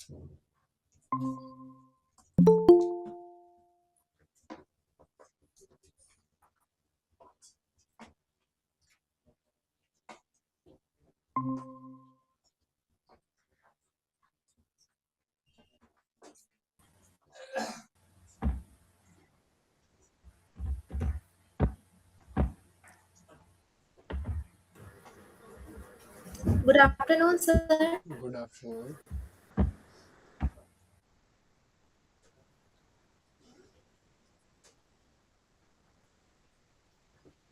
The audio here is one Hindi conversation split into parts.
Good afternoon, sir. Good afternoon.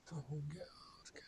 तो हो गया और क्या?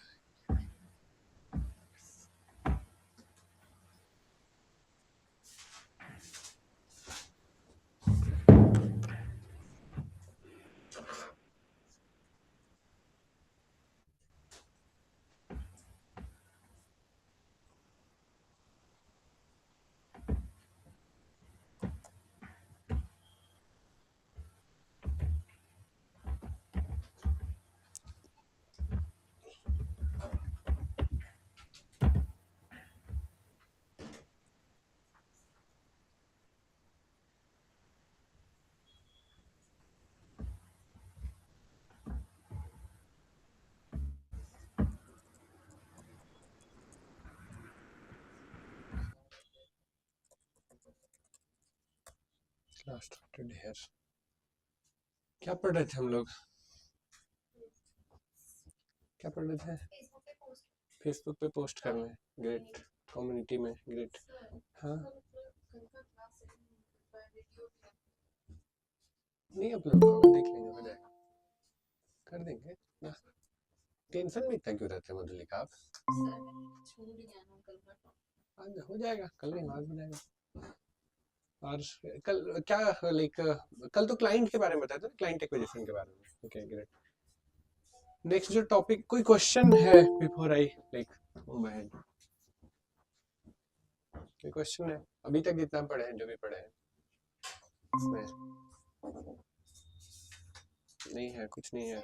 Class started here. क्या पढ़ रहे थे हम लोग? क्या पढ़ रहे थे? फेसबुक पे पोस्ट करना है। ग्रेट। कम्युनिटी में ग्रेट। हाँ, नहीं अपलोड होगा, देख लेंगे, हो जाएगा, कर देंगे ना। टेंशन में इतना क्यों रहते हैं मधुलिका आप? आज हो जाएगा, कल नहीं आज हो जाएगा। और कल क्या लाइक कल तो क्लाइंट के बारे में बताया था, क्लाइंट एक्विजिशन के बारे में। Okay great. नेक्स्ट जो टॉपिक, कोई क्वेश्चन है before I like move ahead? कोई क्वेश्चन है अभी तक जितना पढ़े हैं, जो भी पढ़े हैं इसमें? नहीं है, कुछ नहीं है।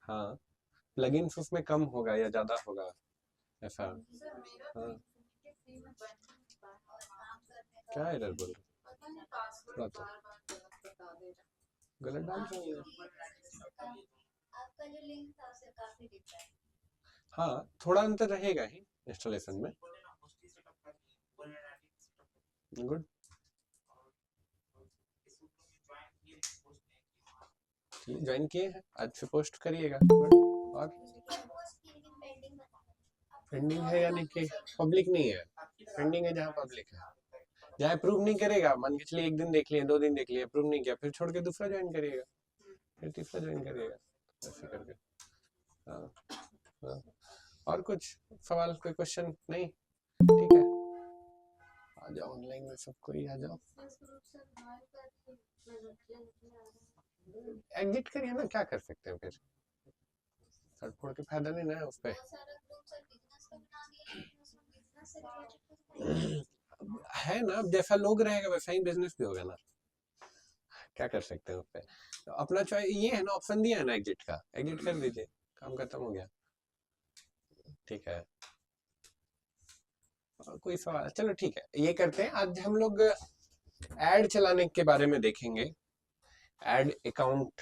हाँ, प्लगइन्स उसमें कम होगा या ज्यादा होगा ऐसा? हाँ, क्या एरर बोल रहे? तो गलत डाल रहे हैं। हाँ, थोड़ा अंतर रहेगा ही इंस्टॉलेशन में। गुड। ज्वाइन किए हैं, आज से पोस्ट करिएगा। और पेंडिंग है यानी कि पब्लिक नहीं है? पेंडिंग है जहाँ पब्लिक है। जहाँ अप्रूव नहीं करेगा, मान के चलिए 1 दिन देख लिए, 2 दिन देख लिए, अप्रूव नहीं किया, फिर छोड़ के दूसरा ज्वाइन करिएगा, फिर तीसरा ज्वाइन करिएगा, ऐसे करके। हाँ हाँ। और कुछ सवाल, कोई क्वेश्चन? नहीं, ठीक है, आ जाओ ऑनलाइन में सब कोई आ जाओ। एग्जिट करिए ना, क्या कर सकते हैं फिर? सर फोड़ के फायदा नहीं ना उस पर। है ना, जैसा लोग रहेगा वैसा ही बिजनेस भी होगा ना, क्या कर सकते हैं उस पर। तो अपना चॉइस ये है ना, ऑप्शन दिया है ना एग्जिट का, एग्जिट कर दीजिए, काम खत्म हो गया। ठीक है, और कोई सवाल? चलो ठीक है, ये करते हैं, आज हम लोग ऐड चलाने के बारे में देखेंगे। ऐड अकाउंट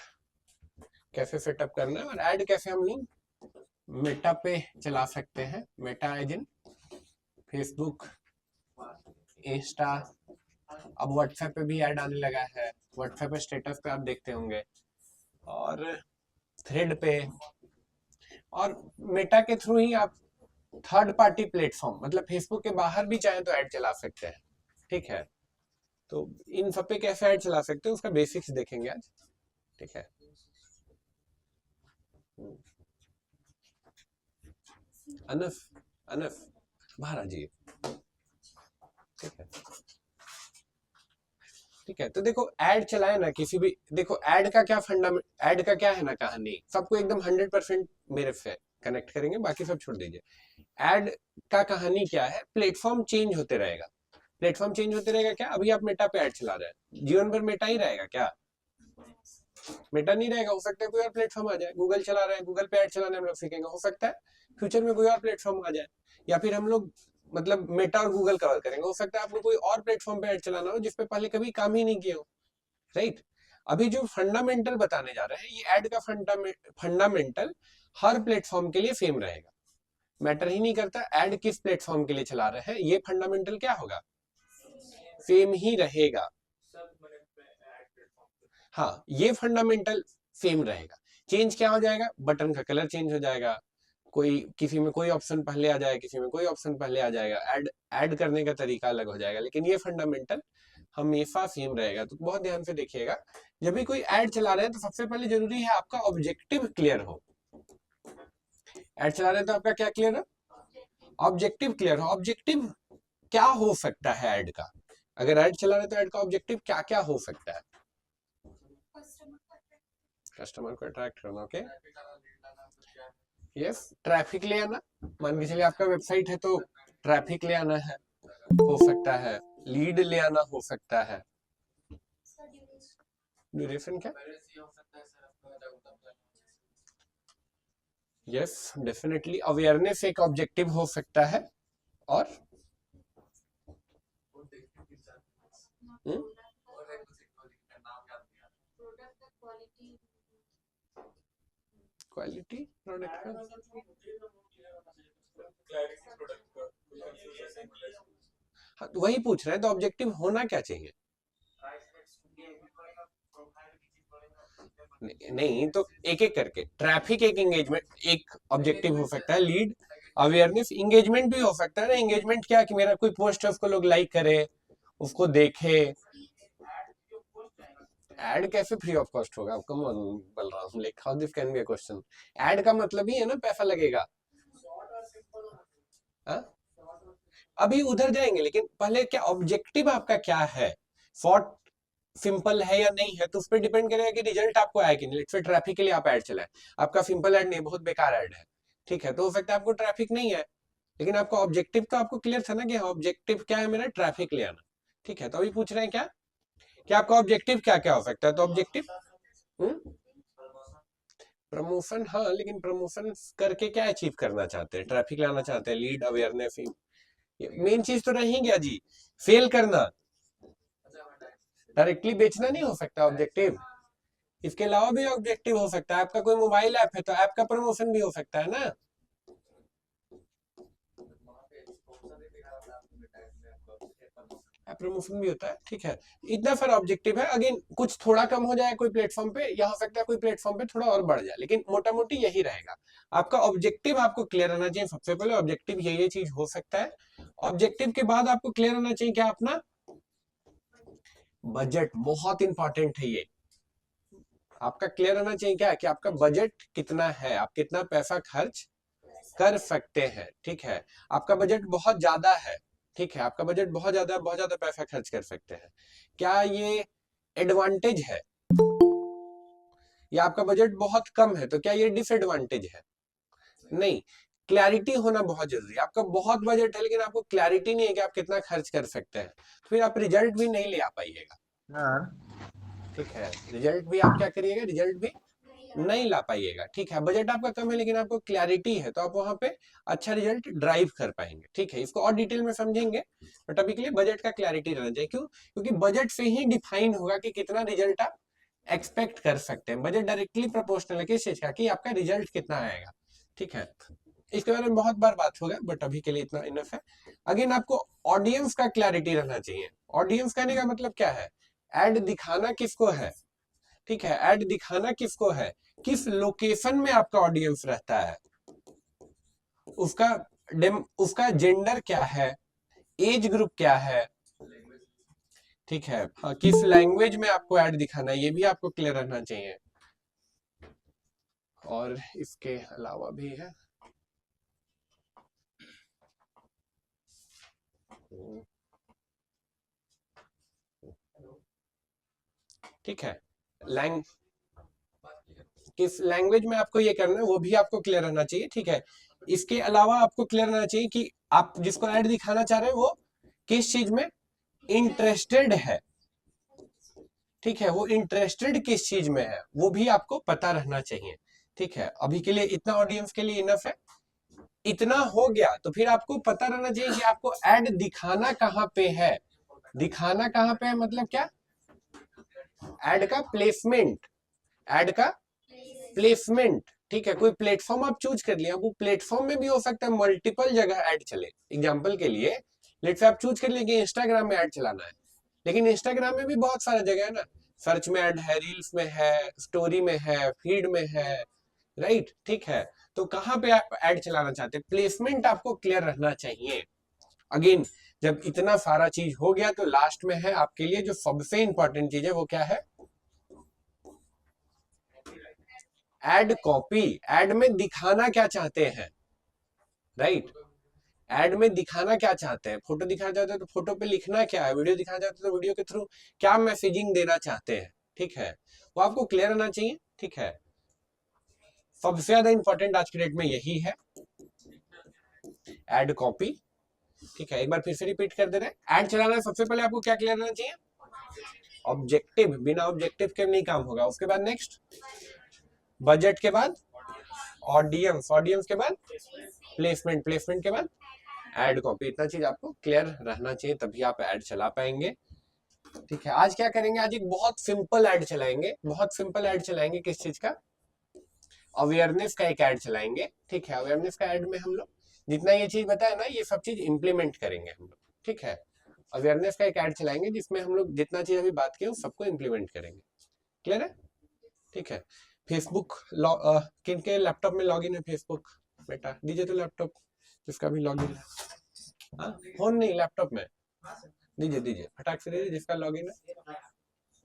कैसे सेटअप करना है और ऐड कैसे हम लोग मेटा पे चला सकते हैं। Meta as in Facebook, Insta, अब व्हाट्सएप पे भी ऐड आने लगा है। व्हाट्सएप पे स्टेटस पे आप देखते होंगे, और थ्रेड पे, और मेटा के थ्रू ही आप थर्ड पार्टी प्लेटफॉर्म मतलब फेसबुक के बाहर भी चाहे तो ऐड चला सकते हैं। ठीक है, तो इन सब पे कैसे ऐड चला सकते हैं उसका बेसिक्स देखेंगे आज। ठीक है, अनफ अनफ बाहर आ जाइए। ठीक है, ठीक है, तो देखो ऐड चलाए ना किसी भी, देखो ऐड का क्या फंडामेंट, ऐड का क्या है ना कहानी, सबको एकदम 100% मेरे से कनेक्ट करेंगे, बाकी सब छोड़ दीजिए। ऐड का कहानी क्या है, प्लेटफॉर्म चेंज होते रहेगा। प्लेटफॉर्म चेंज होते रहेगा क्या, अभी आप मेटा पे ऐड चला रहे हैं, जीवन भर मेटा ही रहेगा क्या? मेटा नहीं रहेगा, हो सकता है कोई और प्लेटफॉर्म आ जाए, गूगल चला रहे हैं, गूगल पे ऐड चलाने हम लोग सीखेंगे, हो सकता है फ्यूचर में कोई और प्लेटफॉर्म आ जाए, या फिर हम लोग मतलब मेटा और गूगल कवर करेंगे, हो सकता है आपको कोई और प्लेटफॉर्म पे ऐड चलाना हो जिसपे पहले कभी काम ही नहीं किए हो, राइट। अभी जो फंडामेंटल बताने जा रहे हैं, ये ऐड का फंडामेंटल हर प्लेटफॉर्म के लिए सेम रहेगा, मैटर ही नहीं करता ऐड किस प्लेटफॉर्म के लिए चला रहे हैं, ये फंडामेंटल क्या होगा, सेम ही रहेगा। हाँ, ये फंडामेंटल सेम रहेगा, चेंज क्या हो जाएगा, बटन का कलर चेंज हो जाएगा, कोई किसी में कोई ऑप्शन पहले आ जाएगा, किसी में कोई ऑप्शन पहले आ जाएगा, ऐड करने का तरीका अलग हो जाएगा, लेकिन ये फंडामेंटल हमेशा सेम रहेगा। तो बहुत ध्यान से देखिएगा, जब भी कोई ऐड चला रहे हैं तो सबसे पहले जरूरी है आपका ऑब्जेक्टिव क्लियर हो। ऐड चला रहे हैं तो आपका क्या क्लियर है, ऑब्जेक्टिव क्लियर हो। ऑब्जेक्टिव क्या हो सकता है ऐड का, अगर ऐड चला रहे हैं तो ऐड का ऑब्जेक्टिव क्या क्या हो सकता है, कस्टमर को अट्रैक्ट करना, ओके, यस, ट्रैफिक ले आना, मान के चलिए आपका वेबसाइट है तो ट्रैफिक ले आना है, हो सकता है लीड ले आना, हो सकता है ड्यूरेशन क्या, यस डेफिनेटली अवेयरनेस एक ऑब्जेक्टिव हो सकता है, और क्वालिटी प्रोडक्ट का, हाँ तो वही पूछ रहे हैं, तो ऑब्जेक्टिव होना क्या चाहिए, नहीं तो एक एक करके, ट्रैफिक एक एंगेजमेंट एक ऑब्जेक्टिव हो सकता है, लीड अवेयरनेस एंगेजमेंट भी हो सकता है ना, एंगेजमेंट क्या कि मेरा कोई पोस्ट है उसको लोग लाइक करे, उसको देखे, ऐड कैसे फ्री ऑफ कॉस्ट होगा, आपको बोल रहा हूँ, like how this can be a question, add का मतलब ही है ना पैसा लगेगा, हा? अभी उधर जाएंगे, लेकिन पहले क्या ऑब्जेक्टिव आपका क्या है, फॉर सिंपल है या नहीं है तो उस पर डिपेंड करेगा कि रिजल्ट आपको आया कि नहीं। फिर ट्रैफिक के लिए आप ऐड चलाए, आपका सिंपल ऐड नहीं, बहुत बेकार ऐड है, ठीक है, तो हो सकता है आपको ट्रैफिक नहीं है, लेकिन आपका ऑब्जेक्टिव तो आपको क्लियर था ना कि ऑब्जेक्टिव क्या है मेरा, ट्रैफिक ले आना, ठीक है। तो अभी पूछ रहे हैं क्या कि आपका ऑब्जेक्टिव क्या क्या हो सकता है, तो ऑब्जेक्टिव प्रमोशन, हाँ लेकिन प्रमोशन करके क्या अचीव करना चाहते हैं, ट्रैफिक लाना चाहते हैं, लीड अवेयरनेस, मेन चीज तो रही गया जी, सेल करना, डायरेक्टली बेचना नहीं हो सकता ऑब्जेक्टिव, इसके अलावा भी ऑब्जेक्टिव हो सकता है, आपका कोई मोबाइल ऐप है तो ऐप का प्रमोशन भी हो सकता है ना, प्रमोशन भी होता है, ठीक है, इतना सारा ऑब्जेक्टिव है, अगेन कुछ थोड़ा कम हो जाए कोई प्लेटफॉर्म पे, या हो सकता है कोई प्लेटफॉर्म पे थोड़ा और बढ़ जाए, लेकिन मोटा मोटी यही रहेगा, आपका ऑब्जेक्टिव आपको क्लियर रहना चाहिए, सबसे पहले ऑब्जेक्टिव ये चीज हो सकता है, ऑब्जेक्टिव के बाद आपको क्लियर रहना चाहिए क्या, अपना बजट, बहुत इंपॉर्टेंट है ये, आपका क्लियर रहना चाहिए क्या कि आपका बजट कितना है, आप कितना पैसा खर्च कर सकते हैं, ठीक है, आपका बजट बहुत ज्यादा है, ठीक है, आपका बजट बहुत ज्यादा पैसा खर्च कर सकते हैं, क्या ये एडवांटेज है, या आपका बजट बहुत कम है तो क्या ये डिसएडवांटेज है, नहीं, क्लैरिटी होना बहुत जरूरी है, आपका बहुत बजट है लेकिन आपको क्लैरिटी नहीं है कि आप कितना खर्च कर सकते हैं, तो फिर आप रिजल्ट भी नहीं ले आ पाइएगा, ठीक है, रिजल्ट भी आप क्या करिएगा, रिजल्ट भी नहीं ला पाइएगा, ठीक है, बजट आपका कम है लेकिन आपको क्लैरिटी है तो आप वहां पे अच्छा रिजल्ट ड्राइव कर पाएंगे, ठीक है, इसको और डिटेल में समझेंगे, बट अभी के लिए बजट का क्लैरिटी रहना चाहिए, क्यों, क्योंकि बजट से ही डिफाइन होगा कि कितना रिजल्ट आप एक्सपेक्ट कर सकते हैं, बजट डायरेक्टली प्रोपोर्शनल है किस चीज का, कि आपका रिजल्ट कितना आएगा, ठीक है, इसके बारे में बहुत बार बात होगा, बट अभी के लिए इतना इनफ है। अगेन आपको ऑडियंस का क्लैरिटी रहना चाहिए, ऑडियंस कहने का मतलब क्या है, एड दिखाना किसको है, ठीक है, ऐड दिखाना किसको है, किस लोकेशन में आपका ऑडियंस रहता है, उसका उसका जेंडर क्या है, एज ग्रुप क्या है, ठीक है, हाँ, किस लैंग्वेज में आपको ऐड दिखाना है, ये भी आपको क्लियर रहना चाहिए, और इसके अलावा भी है, ठीक है, लैंग किस लैंग्वेज में आपको ये करना है वो भी आपको क्लियर रहना चाहिए, ठीक है, इसके अलावा आपको क्लियर रहना चाहिए कि आप जिसको ऐड दिखाना चाह रहे हैं वो किस चीज में इंटरेस्टेड है, ठीक है, वो इंटरेस्टेड किस चीज में है वो भी आपको पता रहना चाहिए। ठीक है, अभी के लिए इतना ऑडियंस के लिए इनफ है। इतना हो गया तो फिर आपको पता रहना चाहिए कि आपको एड दिखाना कहाँ पे है। दिखाना कहाँ पे है मतलब क्या? एड का प्लेसमेंट, एड का प्लेसमेंट। ठीक है, कोई प्लेटफॉर्म आप चूज कर लिया, वो प्लेटफॉर्म में भी हो सकता है मल्टीपल जगह ऐड चले। एग्जांपल के लिए लेट्स से आप चूज कर लिए कि इंस्टाग्राम में ऐड चलाना है, लेकिन इंस्टाग्राम में भी बहुत सारा जगह है ना। सर्च में ऐड है, रील्स में है, स्टोरी में है, फीड में है, राइट। ठीक है, तो कहाँ पे आप ऐड चलाना चाहते हैं, प्लेसमेंट आपको क्लियर रहना चाहिए। अगेन, जब इतना सारा चीज हो गया तो लास्ट में है आपके लिए जो सबसे इंपॉर्टेंट चीज है वो क्या है? Ad copy. एड में दिखाना क्या चाहते हैं, राइट। एड में दिखाना क्या चाहते हैं, फोटो दिखाना चाहते हैं तो फोटो पे लिखना क्या है, वीडियो दिखाना चाहते हैं तो वीडियो के थ्रू क्या मैसेजिंग देना चाहते हैं। ठीक है, वो आपको क्लियर होना चाहिए। ठीक है, सबसे ज्यादा इंपॉर्टेंट आज की डेट में यही है, एड कॉपी। ठीक है, एक बार फिर से रिपीट कर दे रहे हैं, एड चलाना है सबसे पहले आपको क्या क्लियर रहना चाहिए? ऑब्जेक्टिव। बिना ऑब्जेक्टिव के नहीं काम होगा। उसके बाद नेक्स्ट बजट, के बाद ऑडियंस, ऑडियंस के बाद प्लेसमेंट, प्लेसमेंट के बाद एड कॉपी। इतना चीज आपको क्लियर रहना चाहिए, तभी आप एड चला पाएंगे। ठीक है, आज क्या करेंगे, आज एक बहुत सिंपल एड चलाएंगे। बहुत सिंपल एड चलाएंगे, किस चीज का? अवेयरनेस का एक एड चलाएंगे। ठीक है, अवेयरनेस का एड में हम लोग जितना ये चीज बताया ना, ये सब चीज इंप्लीमेंट करेंगे हम लोग। ठीक है, अवेयरनेस का एक एड चलाएंगे जिसमें हम लोग जितना चीज अभी बात किए सबको इंप्लीमेंट करेंगे। क्लियर है? ठीक है, फेसबुक किन के लैपटॉप में लॉगिन है फेसबुक? बेटा दीजिए तो लैपटॉप, जिसका भी लॉगिन है। हाँ, फोन नहीं, लैपटॉप में दीजिए, दीजिए फटाक से दीजिए जिसका लॉगिन है।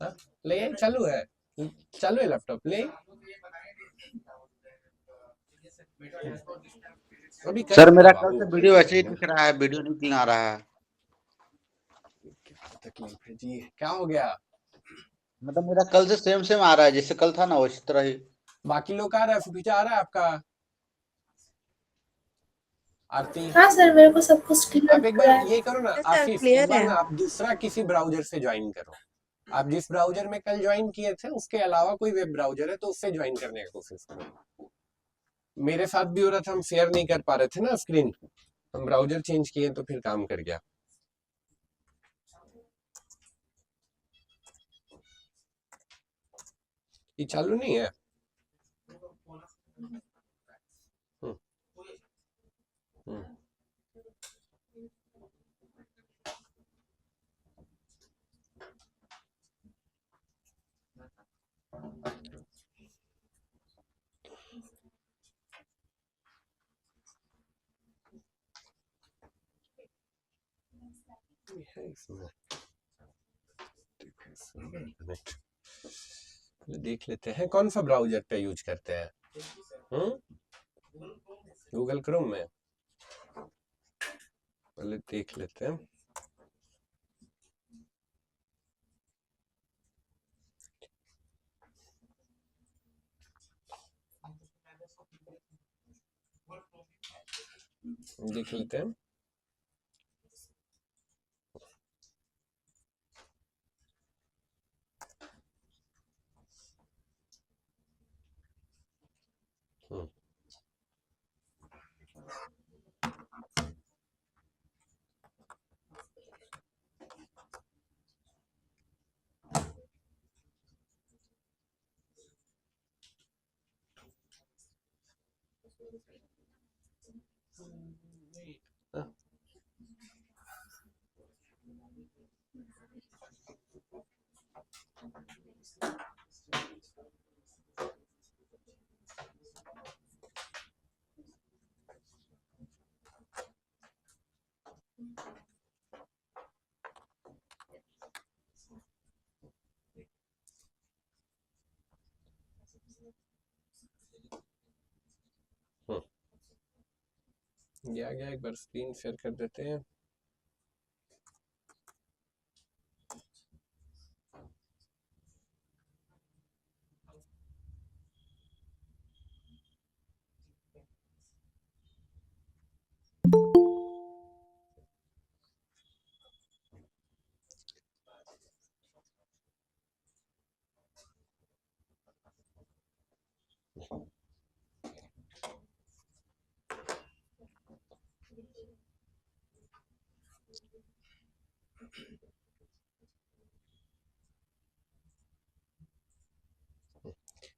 हाँ, ले आइए, चालू है, चालू है लैपटॉप, ले अभी सर करेंगे ना मेरा कल बाबू, से वीडियो ऐसे ही धीरे दिख रहा है, वीडियो नहीं आ रहा है। क्या तकलीफ है जी, क्या हो गया? मतलब मेरा कल से सेम सेम आ रहा है, जैसे कल था ना उसी तरह ही। बाकी लोग का आ रहा है, सुपीचा आ रहा है आपका? आरती, हाँ सर, मेरे को सब कुछ क्लियर आप एक दिख बार रहा है। ये करो ना, यस सर, आसिफ एक क्लियर बार है। ना आप दूसरा किसी ब्राउजर से ज्वाइन करो। आप जिस ब्राउजर में कल ज्वाइन किए थे उसके अलावा कोई वेब ब्राउजर है तो उससे ज्वाइन करने की कोशिश करो। मेरे साथ भी हो रहा था, हम शेयर नहीं कर पा रहे थे ना स्क्रीन, हम ब्राउजर चेंज किए तो फिर काम कर गया। ये चालू नहीं है। हम्म, हम्म। ये है इसमें, देख लेते हैं कौन सा ब्राउजर पे यूज करते हैं। गूगल क्रोम में पहले देख लेते हैं। देख लेते हैं। हम्म, हाँ, हम्म, ये आ गया। एक बार स्क्रीन शेयर कर देते हैं।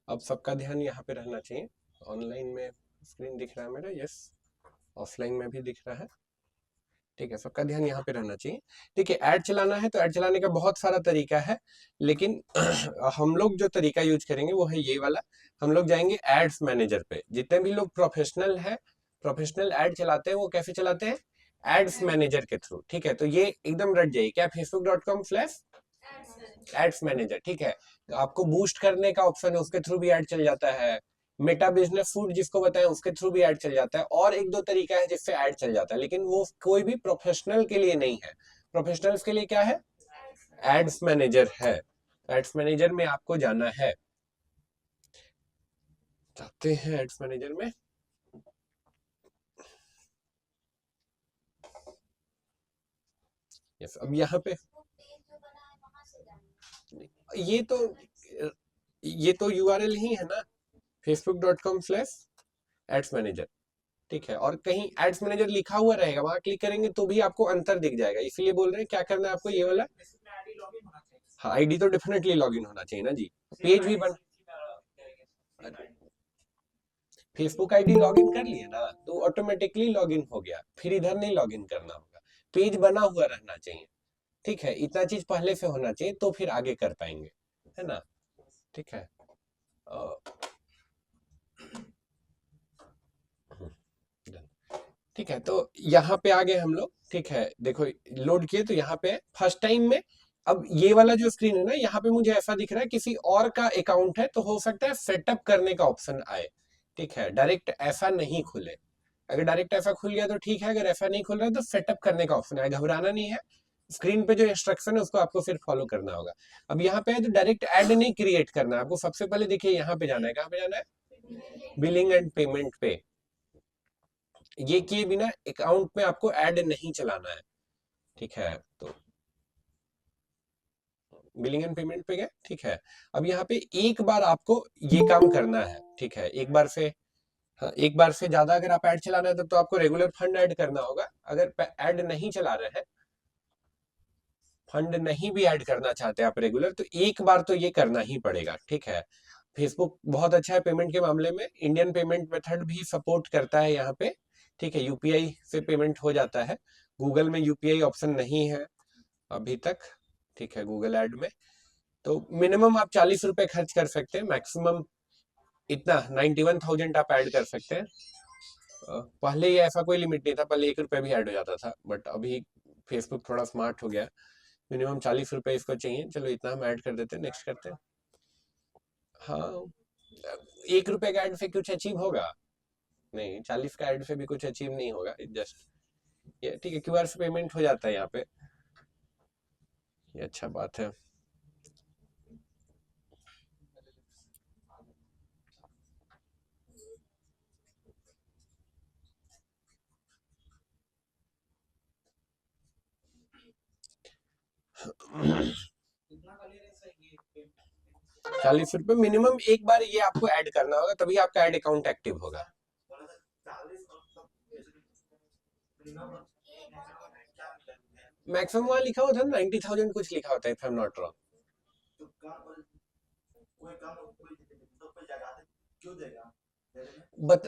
अब सबका ध्यान यहाँ पे रहना चाहिए। ऑनलाइन में स्क्रीन दिख रहा है मेरा? यस। ऑफलाइन में भी दिख रहा है। ठीक है, सबका ध्यान यहाँ पे रहना चाहिए। ठीक है, ऐड चलाना है तो ऐड चलाने का बहुत सारा तरीका है, लेकिन हम लोग जो तरीका यूज करेंगे वो है ये वाला। हम लोग जाएंगे एड्स मैनेजर पे। जितने भी लोग प्रोफेशनल है, प्रोफेशनल ऐड चलाते हैं, वो कैसे चलाते हैं? एड्स मैनेजर के थ्रू। ठीक है, तो ये एकदम रट जाइए क्या, facebook.com/एड्स मैनेजर। ठीक है, तो आपको बूस्ट करने का ऑप्शन है, उसके थ्रू भी ऐड चल जाता है। मेटा बिजनेस फूड जिसको बताएं, उसके थ्रू भी ऐड चल जाता है। और एक दो तरीका है जिससे ऐड चल जाता है, लेकिन वो कोई भी प्रोफेशनल के लिए नहीं है। प्रोफेशनल्स के लिए क्या है? एड्स मैनेजर है। एड्स मैनेजर में आपको जाना है। जाते हैं एड्स मैनेजर में। यस, अब यहाँ पे ये तो URL ही है ना, facebook.com/एड्स मैनेजर। ठीक है, और कहीं एड्स मैनेजर लिखा हुआ रहेगा, वहां क्लिक करेंगे तो भी आपको अंतर दिख जाएगा। इसलिए बोल रहे हैं क्या करना है आपको, ये वाला। हाँ, आईडी तो डेफिनेटली लॉगिन होना चाहिए ना जी। पेज भी बन फेसबुक आईडी लॉगिन कर लिए ना, तो ऑटोमेटिकली लॉगिन हो गया, फिर इधर नहीं लॉगिन करना होगा। पेज बना हुआ रहना चाहिए। ठीक है, इतना चीज पहले से होना चाहिए, तो फिर आगे कर पाएंगे, है ना। ठीक है, ठीक है, तो यहाँ पे आ गए हम लोग। ठीक है, देखो लोड किए तो यहाँ पे फर्स्ट टाइम में। अब ये वाला जो स्क्रीन है ना, यहाँ पे मुझे ऐसा दिख रहा है किसी और का अकाउंट है, तो हो सकता है सेटअप करने का ऑप्शन आए। ठीक है, डायरेक्ट ऐसा नहीं खुले। अगर डायरेक्ट ऐसा खुल गया तो ठीक है, अगर ऐसा नहीं खुल रहा है तो सेटअप करने का ऑप्शन है। घबराना नहीं है, स्क्रीन पे जो इंस्ट्रक्शन है उसको आपको फिर फॉलो करना होगा। अब यहाँ पे है तो डायरेक्ट ऐड नहीं क्रिएट करना है आपको। सबसे पहले देखिए यहाँ पे जाना है, कहाँ पे जाना है? बिलिंग एंड पेमेंट पे। ये किए बिना अकाउंट में आपको ऐड नहीं चलाना है। ठीक है, तो बिलिंग एंड पेमेंट पे गए। ठीक है, अब यहाँ पे एक बार आपको ये काम करना है। ठीक है, एक बार से, हाँ, एक बार से ज्यादा अगर आप ऐड चलाना है तो आपको रेगुलर फंड ऐड करना होगा। अगर ऐड नहीं चला रहे हैं, फंड नहीं भी ऐड करना चाहते आप रेगुलर, तो एक बार तो ये करना ही पड़ेगा। ठीक है, फेसबुक बहुत अच्छा है पेमेंट के मामले में। इंडियन पेमेंट मेथड भी सपोर्ट करता है यहाँ पे। ठीक है, यूपीआई से पेमेंट हो जाता है। गूगल में यूपीआई ऑप्शन नहीं है अभी तक। ठीक है, गूगल ऐड में तो मिनिमम आप 40 रुपए खर्च कर सकते हैं, मैक्सिमम इतना 91,000 आप ऐड कर सकते हैं। पहले ये ऐसा कोई लिमिट नहीं था, पहले 1 रुपए भी ऐड हो जाता था, बट अभी फेसबुक थोड़ा स्मार्ट हो गया। मिनिमम 40 रुपए इसको चाहिए। चलो इतना हम ऐड कर देते हैं, नेक्स्ट करते हैं। हाँ, 1 रुपए का ऐड से कुछ अचीव होगा नहीं, 40 का ऐड से भी कुछ अचीव नहीं होगा। जस्ट ये ठीक है, क्यूआर से पेमेंट हो जाता है यहाँ पे, ये अच्छा बात है। चालीस रुपए मिनिमम एक बार ये आपको ऐड करना होगा, तभी आपका ऐड अकाउंट एक्टिव होगा। मैक्सिमम वहां लिखा होता है 90,000 कुछ लिखा होता है, if I am not wrong.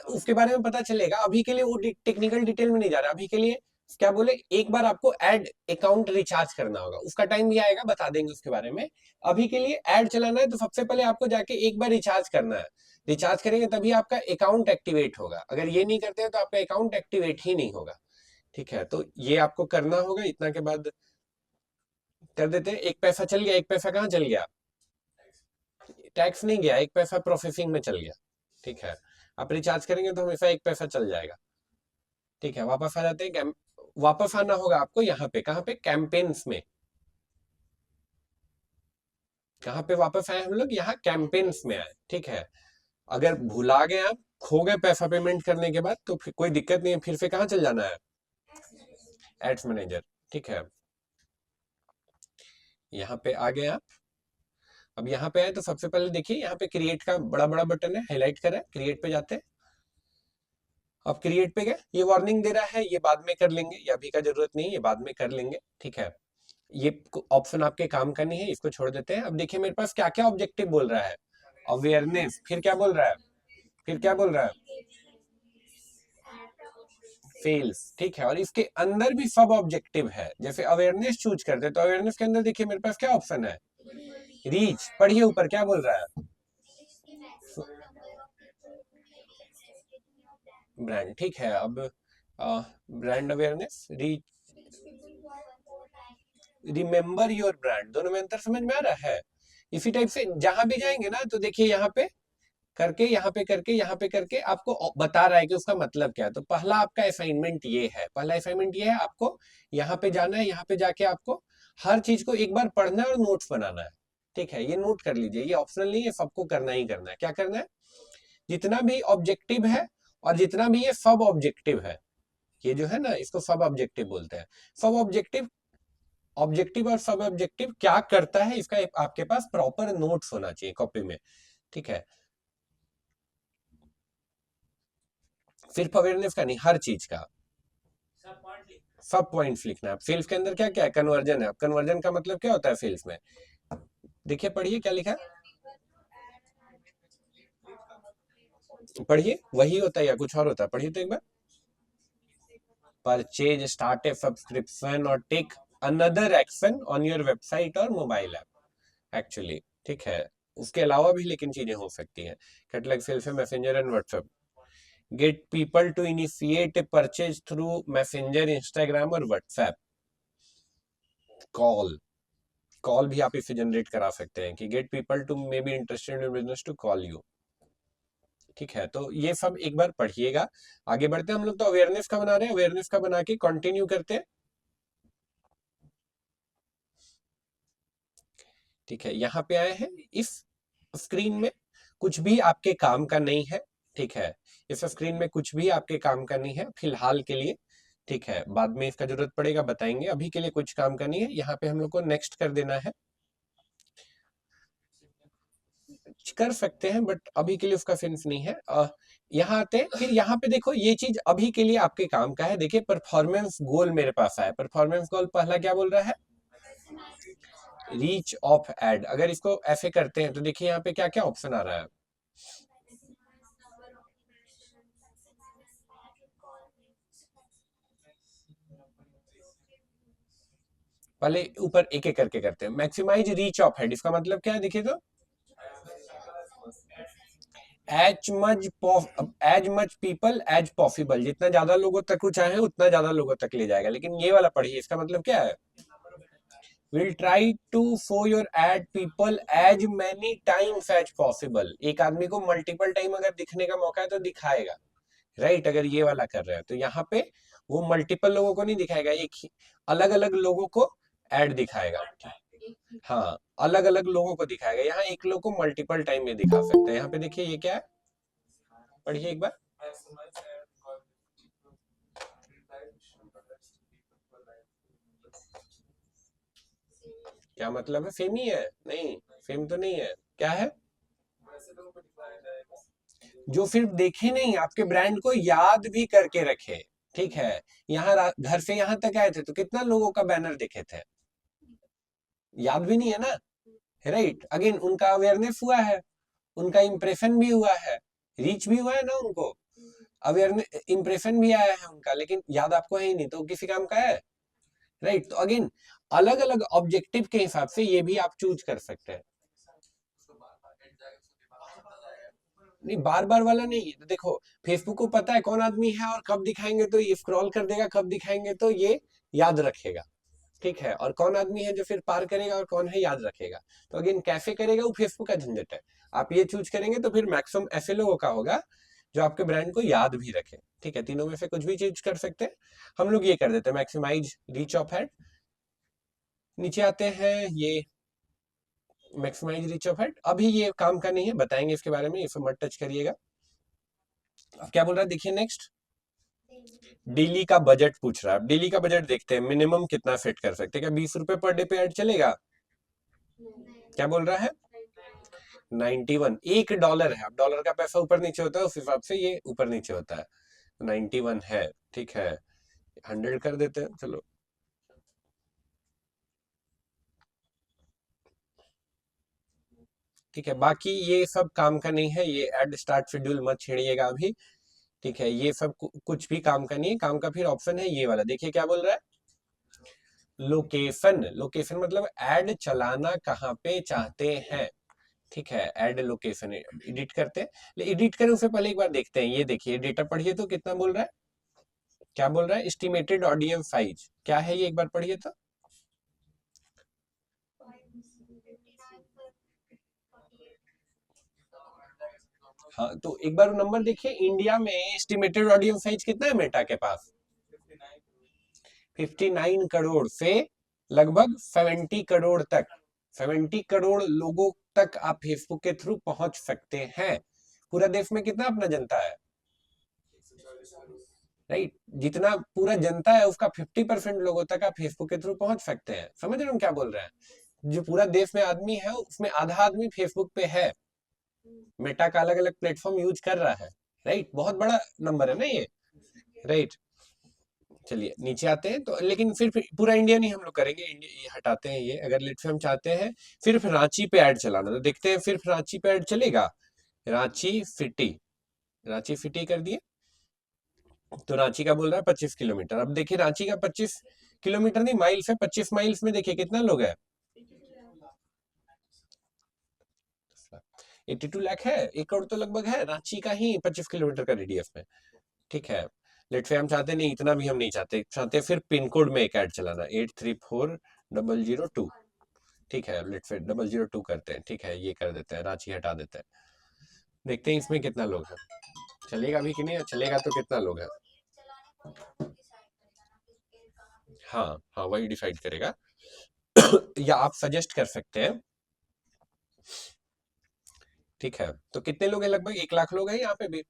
उसके बारे में पता चलेगा, अभी के लिए वो टेक्निकल डिटेल में नहीं जा रहा। अभी के लिए क्या बोले, एक बार आपको ऐड अकाउंट रिचार्ज करना होगा, उसका टाइम भी आएगा, बता देंगे उसके बारे में। अभी के लिए ऐड चलाना है तो सबसे पहले आपको जाके एक बार रिचार्ज करना है। रिचार्ज करेंगे तभी आपका अकाउंट एक्टिवेट होगा। अगर ये नहीं करते हैं तो आपका अकाउंट एक्टिवेट ही नहीं होगा। ठीक है, तो ये आपको करना होगा। इतना के बाद कर देते हैं। 1 पैसा चल गया। 1 पैसा कहाँ चल गया? टैक्स नहीं गया, 1 पैसा प्रोसेसिंग में चल गया। ठीक है, आप रिचार्ज करेंगे तो हमेशा 1 पैसा चल जाएगा। ठीक है, वापस आ जाते हैं। वापस आना होगा आपको यहाँ पे, कहाँ पे? कैंपेन्स में। कहाँ पे वापस आए हम लोग? यहाँ कैंपेन्स में आए। ठीक है, अगर भुला गए आप, खो गए पैसा पेमेंट करने के बाद, तो फिर कोई दिक्कत नहीं है, फिर से कहाँ चल जाना है? Ads manager. ठीक है, यहाँ पे आ गए आप। अब यहाँ पे आए तो सबसे पहले देखिए, यहाँ पे क्रिएट का बड़ा बड़ा बटन है, हाईलाइट करा है, क्रिएट पे जाते हैं। अब क्रिएट पे गए, ये वार्निंग दे रहा है ये बाद में कर लेंगे, ये अभी का जरूरत नहीं, ये बाद में कर लेंगे। ठीक है, ये ऑप्शन आपके काम का नहीं है, इसको छोड़ देते हैं। अब देखिए मेरे पास क्या क्या ऑब्जेक्टिव बोल रहा है, अवेयरनेस, फिर क्या बोल रहा है, फिर क्या बोल रहा है, फेल्स, ठीक है। और इसके अंदर भी सब ऑब्जेक्टिव है। जैसे अवेयरनेस चूज करते तो अवेयरनेस के अंदर देखिए मेरे पास क्या ऑप्शन है, रीच, पढ़िए ऊपर क्या बोल रहा है, ब्रांड, ठीक है। अब brand awareness, reach, remember your brand, दोनों में अंतर समझ में आ रहा है। इसी टाइप से जहां भी जाएंगे ना तो देखिए यहाँ पे करके, यहाँ पे करके, यहाँ पे करके आपको बता रहा है कि उसका मतलब क्या है। तो पहला आपका असाइनमेंट ये है, पहला असाइनमेंट ये है, आपको यहाँ पे जाना है, यहाँ पे जाके आपको हर चीज को एक बार पढ़ना है और नोट्स बनाना है, ठीक है। ये नोट कर लीजिए, ये ऑप्शनल नहीं है, सबको करना ही करना है। क्या करना है, जितना भी ऑब्जेक्टिव है और जितना भी ये सब ऑब्जेक्टिव है, ये जो है ना इसको सब ऑब्जेक्टिव बोलते हैं। सब ऑब्जेक्टिव, ऑब्जेक्टिव और सब ऑब्जेक्टिव क्या करता है इसका आपके पास प्रॉपर नोट्स होना चाहिए कॉपी में, ठीक है। सिर्फ अवेयरनेस का नहीं, हर चीज का सब पॉइंट्स लिखना है। सेल्स के अंदर क्या क्या है, कन्वर्जन है। कन्वर्जन का मतलब क्या होता है सेल्स में, देखिए पढ़िए क्या लिखा है, पढ़िए वही होता है या कुछ और होता है, पढ़िए तो एक बार, परचेज, स्टार्ट ए सब्सक्रिप्शन और take another action on your website और मोबाइल ऐप एक्चुअली, ठीक है। उसके अलावा भी लेकिन चीजें हो सकती हैं, catalogue sales, Messenger and WhatsApp, get people to initiate a purchase through Messenger, Instagram और व्हाट्सएप, कॉल, कॉल भी आप इसे जनरेट करा सकते हैं कि get people to maybe interested in business to call you, ठीक है। तो ये सब एक बार पढ़िएगा। आगे बढ़ते हैं हम लोग, तो अवेयरनेस का बना रहे हैं, अवेयरनेस का बना के कंटिन्यू करते हैं, ठीक है। यहाँ पे आए हैं, इस स्क्रीन में कुछ भी आपके काम का नहीं है, ठीक है। इस स्क्रीन में कुछ भी आपके काम का नहीं है फिलहाल के लिए, ठीक है। बाद में इसका जरूरत पड़ेगा बताएंगे, अभी के लिए कुछ काम का नहीं है। यहाँ पे हम लोग को नेक्स्ट कर देना है, कर सकते हैं बट अभी के लिए उसका सेंस नहीं है। यहाँ आते हैं, फिर यहाँ पे देखो ये चीज अभी के लिए आपके काम का है। देखिए परफॉर्मेंस गोल मेरे पास आया, परफॉर्मेंस गोल पहला क्या बोल रहा है, रीच ऑफ एड। अगर इसको ऐसे करते हैं तो देखिए यहाँ पे क्या क्या ऑप्शन आ रहा है, पहले ऊपर एक एक करके करते हैं। मैक्सिमाइज रीच ऑफ हेड, इसका मतलब क्या है, देखिए तो as much people as possible, जितना ज्यादा लोगों तक वो चाहे उतना ज्यादा लोगों तक ले जाएगा। लेकिन ये वाला पढ़िए, इसका मतलब क्या है, will try to show your ad people as many times as possible. एक आदमी को मल्टीपल टाइम अगर दिखने का मौका है तो दिखाएगा, राइट। अगर ये वाला कर रहे हैं तो यहाँ पे वो मल्टीपल लोगों को नहीं दिखाएगा, एक ही अलग अलग लोगों को एड दिखाएगा, हाँ अलग अलग लोगों को दिखाएगा। यहाँ एक लोग को मल्टीपल टाइम में दिखा सकते हैं। यहाँ पे देखिए ये क्या है, पढ़िए एक बार, क्या मतलब है, फेम ही है, नहीं फेम तो नहीं है, क्या है, जो सिर्फ देखे नहीं, आपके ब्रांड को याद भी करके रखे, ठीक है। यहाँ घर से यहाँ तक आए थे तो कितना लोगों का बैनर देखे थे, याद भी नहीं है ना, राइट। अगेन उनका अवेयरनेस हुआ है, उनका इंप्रेशन भी हुआ है, रीच भी हुआ है ना उनको, अवेयरनेस इंप्रेशन भी आया है उनका, लेकिन याद आपको है ही नहीं, तो किसी काम का है, राइट। तो अगेन अलग अलग ऑब्जेक्टिव के हिसाब से ये भी आप चूज कर सकते हैं। नहीं बार बार वाला नहीं है, देखो फेसबुक को पता है कौन आदमी है और कब दिखाएंगे तो ये स्क्रॉल कर देगा, कब दिखाएंगे तो ये याद रखेगा, ठीक है। और कौन आदमी है जो फिर पार करेगा और कौन है याद रखेगा। तो अगेन कैसे करेगा वो फेसबुक का झंझट है। आप ये चूज करेंगे तो फिर मैक्सिमम ऐसे लोगों का होगा जो आपके ब्रांड को याद भी रखे, ठीक है। तीनों में से कुछ भी चूज कर सकते हैं। हम लोग ये कर देते हैं मैक्सिमाइज रीच ऑफ हेड। नीचे आते हैं, ये मैक्सिमाइज रीच ऑफ हेड अभी ये काम का नहीं है, बताएंगे इसके बारे में, इसे मत टच करिएगा। अब क्या बोल रहा है देखिए नेक्स्ट, डेली का बजट पूछ रहा है। डेली का बजट देखते हैं, मिनिमम कितना सेट कर सकते हैं, क्या 20 रुपए पर डे पे ऐड चलेगा, क्या बोल रहा है 91, $1 है। अब डॉलर का पैसा ऊपर नीचे होता है उस हिसाब से ये ऊपर नीचे होता है, 91 है, ठीक है। 100 कर देते हैं चलो, ठीक है, बाकी ये सब काम का नहीं है, ये ऐड स्टार्ट शेड्यूल मत छेड़िएगा अभी, ठीक है, ये सब कुछ भी काम का नहीं है। काम का फिर ऑप्शन है ये वाला, देखिए क्या बोल रहा है, लोकेशन। लोकेशन मतलब ऐड चलाना कहाँ पे चाहते हैं, ठीक है, ऐड लोकेशन एडिट करते हैं। एडिट करें उससे पहले एक बार देखते हैं, ये देखिए डेटा पढ़िए तो कितना बोल रहा है, क्या बोल रहा है, एस्टिमेटेड ऑडियंस साइज क्या है ये, एक बार पढ़िए तो। हाँ तो एक बार नंबर देखिए, इंडिया में एस्टिमेटेड ऑडियंस साइज कितना है मेटा के पास, 59 करोड़ से लगभग 70 करोड़ तक, 70 करोड़ लोगों तक आप फेसबुक के थ्रू पहुंच सकते हैं। पूरा देश में कितना अपना जनता है, राइट, जितना पूरा जनता है उसका 50% लोगों तक आप फेसबुक के थ्रू पहुंच सकते हैं। समझ रहे हो हम क्या बोल रहे हैं, जो पूरा देश में आदमी है उसमें आधा आदमी फेसबुक पे है, मेटा का अलग अलग प्लेटफॉर्म यूज कर रहा है, राइट, बहुत बड़ा नंबर है ना ये, राइट। चलिए नीचे आते हैं तो, लेकिन फिर पूरा इंडिया नहीं हम लोग करेंगे, इंडिया ये हटाते हैं ये। अगर लेट से हम चाहते हैं सिर्फ रांची पे ऐड चलाना, तो देखते हैं सिर्फ रांची पे ऐड चलेगा, रांची सिटी, रांची सिटी कर दिए, तो रांची का बोल रहा है 25 किलोमीटर। अब देखिए रांची का 25 किलोमीटर नहीं, माइल्स है, 25 माइल्स में देखिए कितना लोग है, 82 लाख है, 1 करोड़ तो लगभग है रांची का ही 25 किलोमीटर का रेडियस में, ठीक है। लेट से हम चाहते नहीं, इतना भी हम नहीं चाहते, चाहते फिर पिन कोड में एक ऐड चलाना 834002, ठीक है, लेट से 002 करते हैं, ठीक है, ये कर देते हैं, रांची हटा देते हैं, देखते हैं इसमें कितना लोग है, चलेगा भी कि नहीं, चलेगा तो कितना लोग है, हाँ हाँ वही डिसाइड करेगा या आप सजेस्ट कर सकते हैं, ठीक है। तो कितने लोग हैं, लगभग 1 लाख लोग हैं यहाँ पे भी,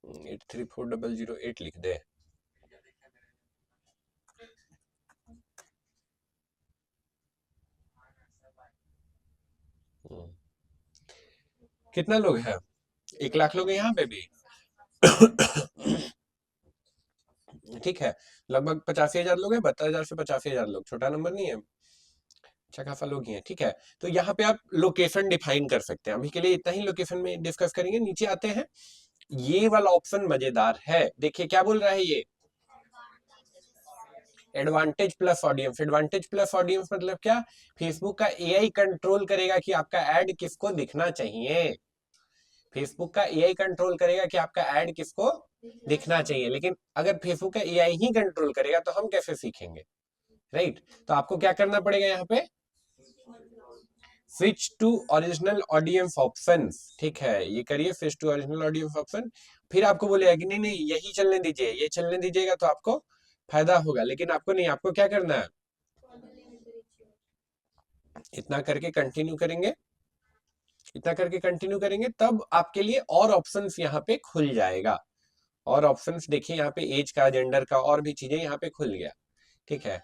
834008 लिख दे, कितना लोग हैं, 1 लाख लोग हैं यहाँ पे भी ठीक है, लगभग 85,000 लोग हैं, 72,000 से 85,000 लोग, छोटा नंबर नहीं है, अच्छा खासा लोग ही हैं, ठीक है। तो यहाँ पे आप लोकेशन डिफाइन कर सकते हैं, अभी के लिए इतना ही लोकेशन में डिस्कस करेंगे। नीचे आते हैं, ये वाला ऑप्शन मजेदार है, देखिए क्या बोल रहा है ये, advantage plus audience. Advantage plus audience मतलब क्या, फेसबुक का एआई कंट्रोल करेगा कि आपका ऐड किसको दिखना चाहिए, फेसबुक का एआई कंट्रोल करेगा कि आपका ऐड किसको दिखना चाहिए। लेकिन अगर फेसबुक का एआई ही कंट्रोल करेगा तो हम कैसे सीखेंगे, राइट। तो आपको क्या करना पड़ेगा, यहाँ पे switch to original audience option, ठीक है, ये करिए switch to original audience option. फिर आपको बोलेगा कि नहीं नहीं यही चलने दीजिए, ये चलने दीजिएगा तो आपको फायदा होगा, लेकिन आपको नहीं, आपको क्या करना है, इतना करके कंटिन्यू करेंगे, इतना करके कंटिन्यू करेंगे, तब आपके लिए और ऑप्शंस यहाँ पे खुल जाएगा, और ऑप्शंस देखिए यहाँ पे एज का, जेंडर का, और भी चीजें यहाँ पे खुल गया, ठीक है।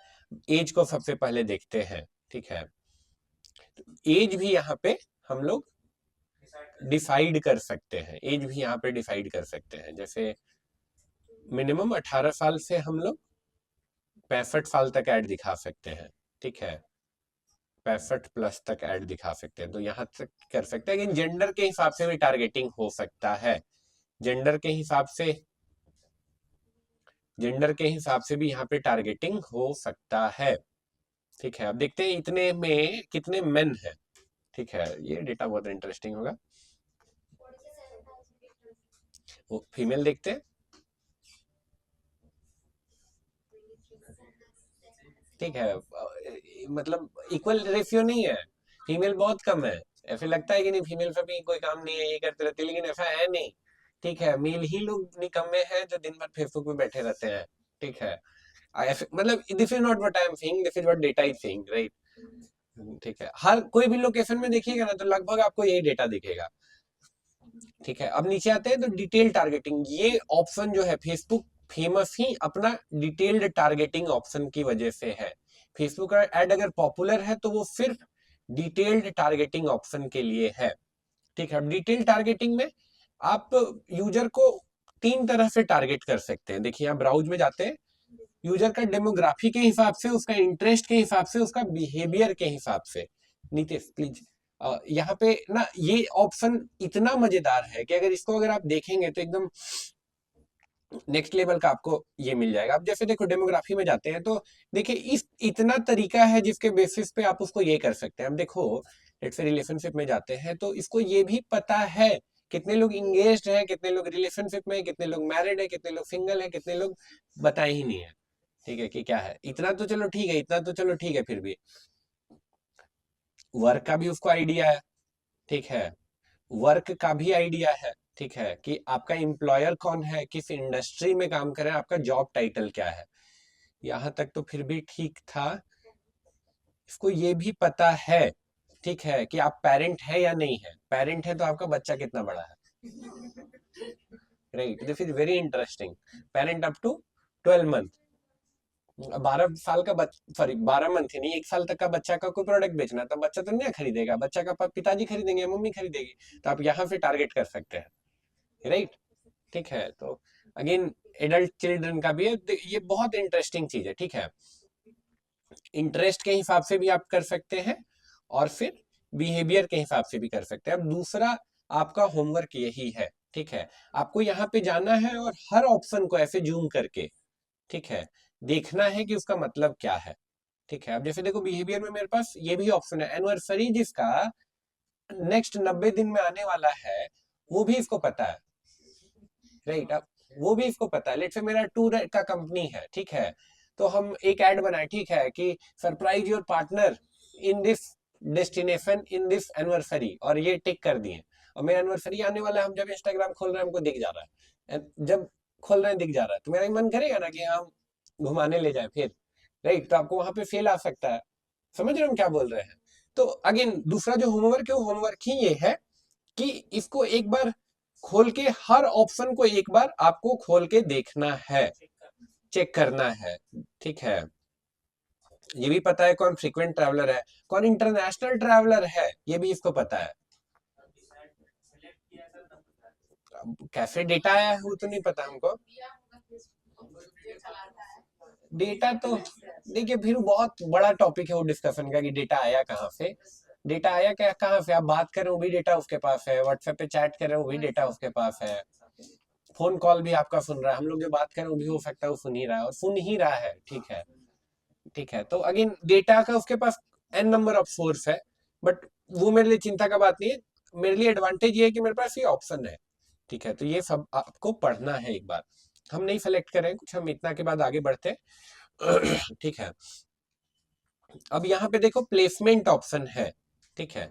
एज को सबसे पहले देखते हैं, ठीक है, एज भी यहाँ पे हम लोग डिसाइड कर सकते हैं, एज भी यहाँ पे डिसाइड कर सकते हैं, जैसे मिनिमम 18 साल से हम लोग 65 साल तक ऐड दिखा सकते हैं, ठीक है, 65 प्लस तक ऐड दिखा सकते हैं, तो यहाँ तक कर सकते हैं। लेकिन जेंडर के हिसाब से भी टारगेटिंग हो सकता है, जेंडर के हिसाब से, जेंडर के हिसाब से भी यहाँ पे टारगेटिंग हो सकता है, ठीक है। अब देखते हैं इतने में कितने मेन है, ठीक है, ये डेटा बहुत इंटरेस्टिंग होगा। वो फीमेल देखते हैं, ठीक है, मतलब इक्वल रेशियो नहीं है, फीमेल बहुत कम है, ऐसे लगता है कि नहीं फीमेल से भी कोई काम नहीं है, ये करते रहते, लेकिन ऐसा है नहीं, ठीक है, मेल ही लोग निकम्मे हैं जो दिन भर फेसबुक पे बैठे रहते हैं, ठीक है। मतलब this is not what I am saying, this is what data is saying, right, ठीक है। हर कोई भी लोकेशन में देखिएगा ना तो लगभग आपको यही डेटा दिखेगा, ठीक है। अब नीचे आते हैं तो डिटेल टारगेटिंग, ये ऑप्शन जो है फेसबुक फेमस ही अपना डिटेल्ड टारगेटिंग ऑप्शन की वजह से है। फेसबुक का एड अगर पॉपुलर है तो वो सिर्फ डिटेल्ड टारगेटिंग ऑप्शन के लिए है, ठीक है। डिटेल टारगेटिंग में आप यूजर को 3 तरह से टारगेट कर सकते हैं, देखिए आप ब्राउज में जाते हैं, यूजर का डेमोग्राफी के हिसाब से, उसका इंटरेस्ट के हिसाब से, उसका बिहेवियर के हिसाब से। नीतीश प्लीज, यहाँ पे ना ये ऑप्शन इतना मजेदार है कि अगर आप देखेंगे तो एकदम नेक्स्ट लेवल का आपको ये मिल जाएगा। अब जैसे देखो डेमोग्राफी में जाते हैं तो देखिए इस इतना तरीका है जिसके बेसिस पे आप उसको ये कर सकते हैं। अब देखो लेट्स से रिलेशनशिप में जाते हैं तो इसको ये भी पता है कितने लोग इंगेज्ड है, कितने लोग रिलेशनशिप में, कितने लोग मैरिड है, कितने लोग सिंगल है, कितने लोग बताए ही नहीं है। ठीक है कि क्या है, इतना तो चलो ठीक है, इतना तो चलो ठीक है। फिर भी वर्क का भी उसको आइडिया है, ठीक है, वर्क का भी आइडिया है, ठीक है, कि आपका एम्प्लॉयर कौन है, किस इंडस्ट्री में काम कर रहे हैं, आपका जॉब टाइटल क्या है। यहां तक तो फिर भी ठीक था। इसको ये भी पता है, ठीक है, कि आप पेरेंट है या नहीं है। पेरेंट है तो आपका बच्चा कितना बड़ा है, right, this is very interesting. Parent up to 12 month, 12 साल का सॉरी 12 मंथ ही नहीं, 1 साल तक का बच्चा का कोई प्रोडक्ट बेचना तो बच्चा तो नहीं खरीदेगा, बच्चा का पिताजी खरीदेंगे, मम्मी खरीदेगी। तो आप यहाँ से टारगेट कर सकते हैं, राइट, ठीक है। तो अगेन एडल्ट चिल्ड्रन का भी है, ये बहुत इंटरेस्टिंग चीज है, ठीक है। इंटरेस्ट के हिसाब से भी आप कर सकते हैं और फिर बिहेवियर के हिसाब से भी कर सकते हैं। अब दूसरा आपका होमवर्क यही है, ठीक है, आपको यहाँ पे जाना है और हर ऑप्शन को ऐसे जूम करके, ठीक है, देखना है कि उसका मतलब क्या है, ठीक है। अब जैसे देखो बिहेवियर में मेरे पास ये भी ऑप्शन है, एनिवर्सरी जिसका नेक्स्ट 90 दिन में आने वाला है वो भी इसको पता है, राइट। अब वो भी इसको पता है, लेट्स से मेरा टूर का कंपनी है, ठीक है, तो हम एक ऐड बनाए, ठीक है, कि surprise your partner in this destination in this anniversary, और ये टिक कर दिए। और मेरा एनिवर्सरी आने वाला है, हम जब इंस्टाग्राम खोल रहे हैं हमको दिख जा रहा है, जब खोल रहे हैं दिख जा रहा है, तो मेरा मन करेगा ना कि हम घुमाने ले जाए फिर, राइट। तो आपको वहां पे फेल आ सकता है, समझ रहे हो हम क्या बोल रहे हैं। तो अगेन दूसरा जो होमवर्क है वो होमवर्क ही ये है कि इसको एक बार खोल के, हर ऑप्शन को एक बार आपको खोल के देखना है, चेक करना है, ठीक है। ये भी पता है कौन फ्रीक्वेंट ट्रैवलर है, कौन इंटरनेशनल ट्रैवलर है, ये भी इसको पता है। कैसे डेटा आया है वो तो नहीं पता हमको। डेटा तो देखिए फिर बहुत बड़ा टॉपिक है वो डिस्कशन का, कि डेटा आया कहाँ से, डेटा आया क्या कहाँ से। आप बात करें वो भी डेटा उसके पास है, व्हाट्सएप पे चैट करें वो भी डेटा उसके पास है, फोन कॉल भी आपका सुन रहा है, हम लोग जो बात करें वो भी हो सकता है वो सुन ही रहा है, और सुन ही रहा है, ठीक है, ठीक है। तो अगेन डेटा का उसके पास n नंबर ऑफ सोर्स है, बट वो मेरे लिए चिंता का बात नहीं है। मेरे लिए एडवांटेज ये है कि मेरे पास ये ऑप्शन है, ठीक है। तो ये सब आपको पढ़ना है एक बार, हम नहीं सेलेक्ट करें कुछ, हम इतना के बाद आगे बढ़ते ठीक है। अब यहाँ पे देखो प्लेसमेंट ऑप्शन है, ठीक है,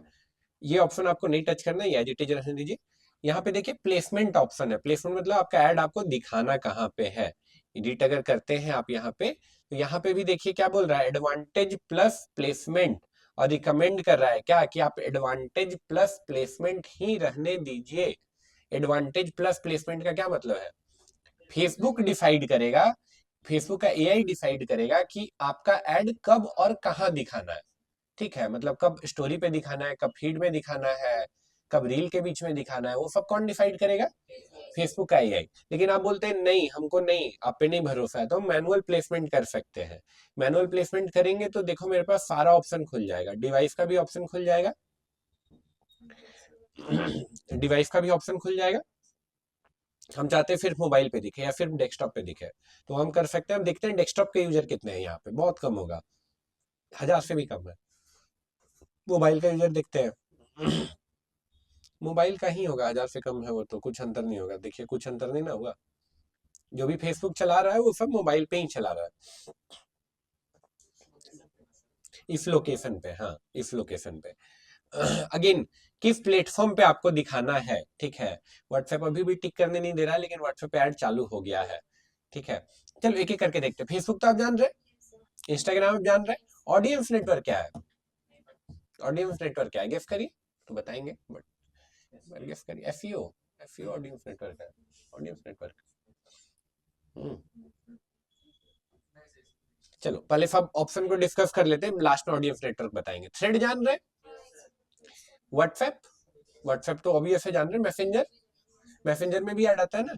ये ऑप्शन आपको नहीं टच करना है, ये एज इट इज रहने दीजिए। यहाँ पे देखिए प्लेसमेंट ऑप्शन है, प्लेसमेंट मतलब आपका ऐड आपको दिखाना कहाँ पे है। एडिट अगर करते हैं आप यहाँ पे, तो यहाँ पे भी देखिए क्या बोल रहा है, एडवांटेज प्लस प्लेसमेंट, और रिकमेंड कर रहा है क्या कि आप एडवांटेज प्लस प्लेसमेंट ही रहने दीजिए। एडवांटेज प्लस प्लेसमेंट का क्या मतलब है, फेसबुक डिसाइड करेगा, फेसबुक का एआई डिसाइड करेगा कि आपका ऐड कब और कहाँ दिखाना है, ठीक है, मतलब कब स्टोरी पे दिखाना है, कब फीड में दिखाना है, कब रील के बीच में दिखाना है, वो सब कौन डिसाइड करेगा, फेसबुक का एआई। लेकिन आप बोलते हैं नहीं हमको नहीं, आप पे नहीं भरोसा है, तो हम मैनुअल प्लेसमेंट कर सकते हैं। मैनुअल प्लेसमेंट करेंगे तो देखो मेरे पास सारा ऑप्शन खुल जाएगा, डिवाइस का भी ऑप्शन खुल जाएगा डिवाइस का भी ऑप्शन खुल जाएगा। हम चाहते हैं फिर मोबाइल पे दिखे या फिर डेस्कटॉप पे दिखे, तो हम कर सकते हैं। हम देखते हैं डेस्कटॉप के यूजर कितने हैं, यहाँ पे बहुत कम होगा, 1000 से भी कम है। मोबाइल का यूजर देखते हैं मोबाइल का ही होगा, 1000 से कम है वो, तो कुछ अंतर नहीं होगा। देखिए कुछ अंतर नहीं ना हुआ, जो भी फेसबुक चला रहा है वो सब मोबाइल पे ही चला रहा है, इस लोकेशन पे, हाँ इस लोकेशन पे। अगेन किस प्लेटफॉर्म पे आपको दिखाना है, ठीक है। व्हाट्सएप अभी भी टिक करने नहीं दे रहा है, लेकिन व्हाट्सएप पे ऐड चालू हो गया है, ठीक है। चलो एक एक करके देखते हैं। फेसबुक तो आप जान रहे, इंस्टाग्राम आप जान रहे, ऑडियंस नेटवर्क क्या है, ऑडियंस नेटवर्क क्या है, गेस करिए तो बताएंगे, बट गेस करिए। एसईओ, एसईओ ऑडियंस नेटवर्क है, ऑडियंस नेटवर्क। चलो पहले सब ऑप्शन को डिस्कस कर लेते हैं, लास्ट में ऑडियंस नेटवर्क बताएंगे। थ्रेड जान रहे, व्हाट्सएप, व्हाट्सएप तो ऑब्वियस है जान रहे, मैसेंजर, मैसेंजर में भी ऐड आता है ना।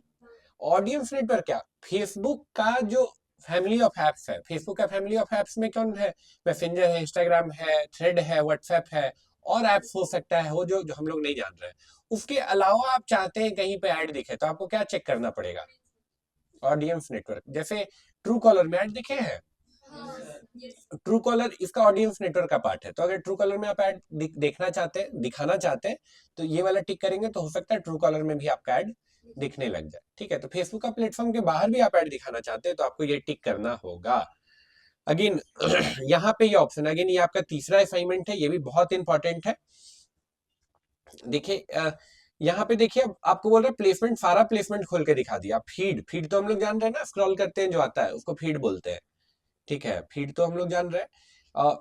ऑडियंस नेटवर्क क्या, फेसबुक का जो फैमिली ऑफ एप्स है। फेसबुक का फैमिली ऑफ एप्स में कौन है? मैसेंजर है, इंस्टाग्राम है, थ्रेड है, व्हाट्सएप है, और एप्स हो सकता है, वो जो हम लोग नहीं जान रहे हैं। उसके अलावा आप चाहते हैं कहीं पे ऐड दिखे, तो आपको क्या चेक करना पड़ेगा? Audience network. जैसे ट्रू कॉलर में ऐड दिखे हैं, ट्रू कॉलर इसका ऑडियंस नेटवर्क का पार्ट है। तो अगर ट्रू कॉलर में आप ऐड देखना चाहते हैं, दिखाना चाहते हैं, तो ये वाला टिक करेंगे, तो हो सकता है ट्रू कॉलर में भी आपका ऐड दिखने लग जाए। ठीक है, तो फेसबुक का प्लेटफॉर्म के बाहर भी आप ऐड दिखाना चाहते हैं, तो आपको ये टिक करना होगा। अगेन यहाँ पे ये ऑप्शन, अगेन ये आपका तीसरा असाइनमेंट है, ये भी बहुत इंपॉर्टेंट है। देखिए यहाँ पे देखिए, अब आपको बोल रहा है प्लेसमेंट, सारा प्लेसमेंट खोल के दिखा दिया। फीड तो हम लोग जान रहे हैं ना, स्क्रॉल करते हैं जो आता है उसको फीड बोलते हैं। ठीक है, फीड तो हम लोग जान रहे हैं।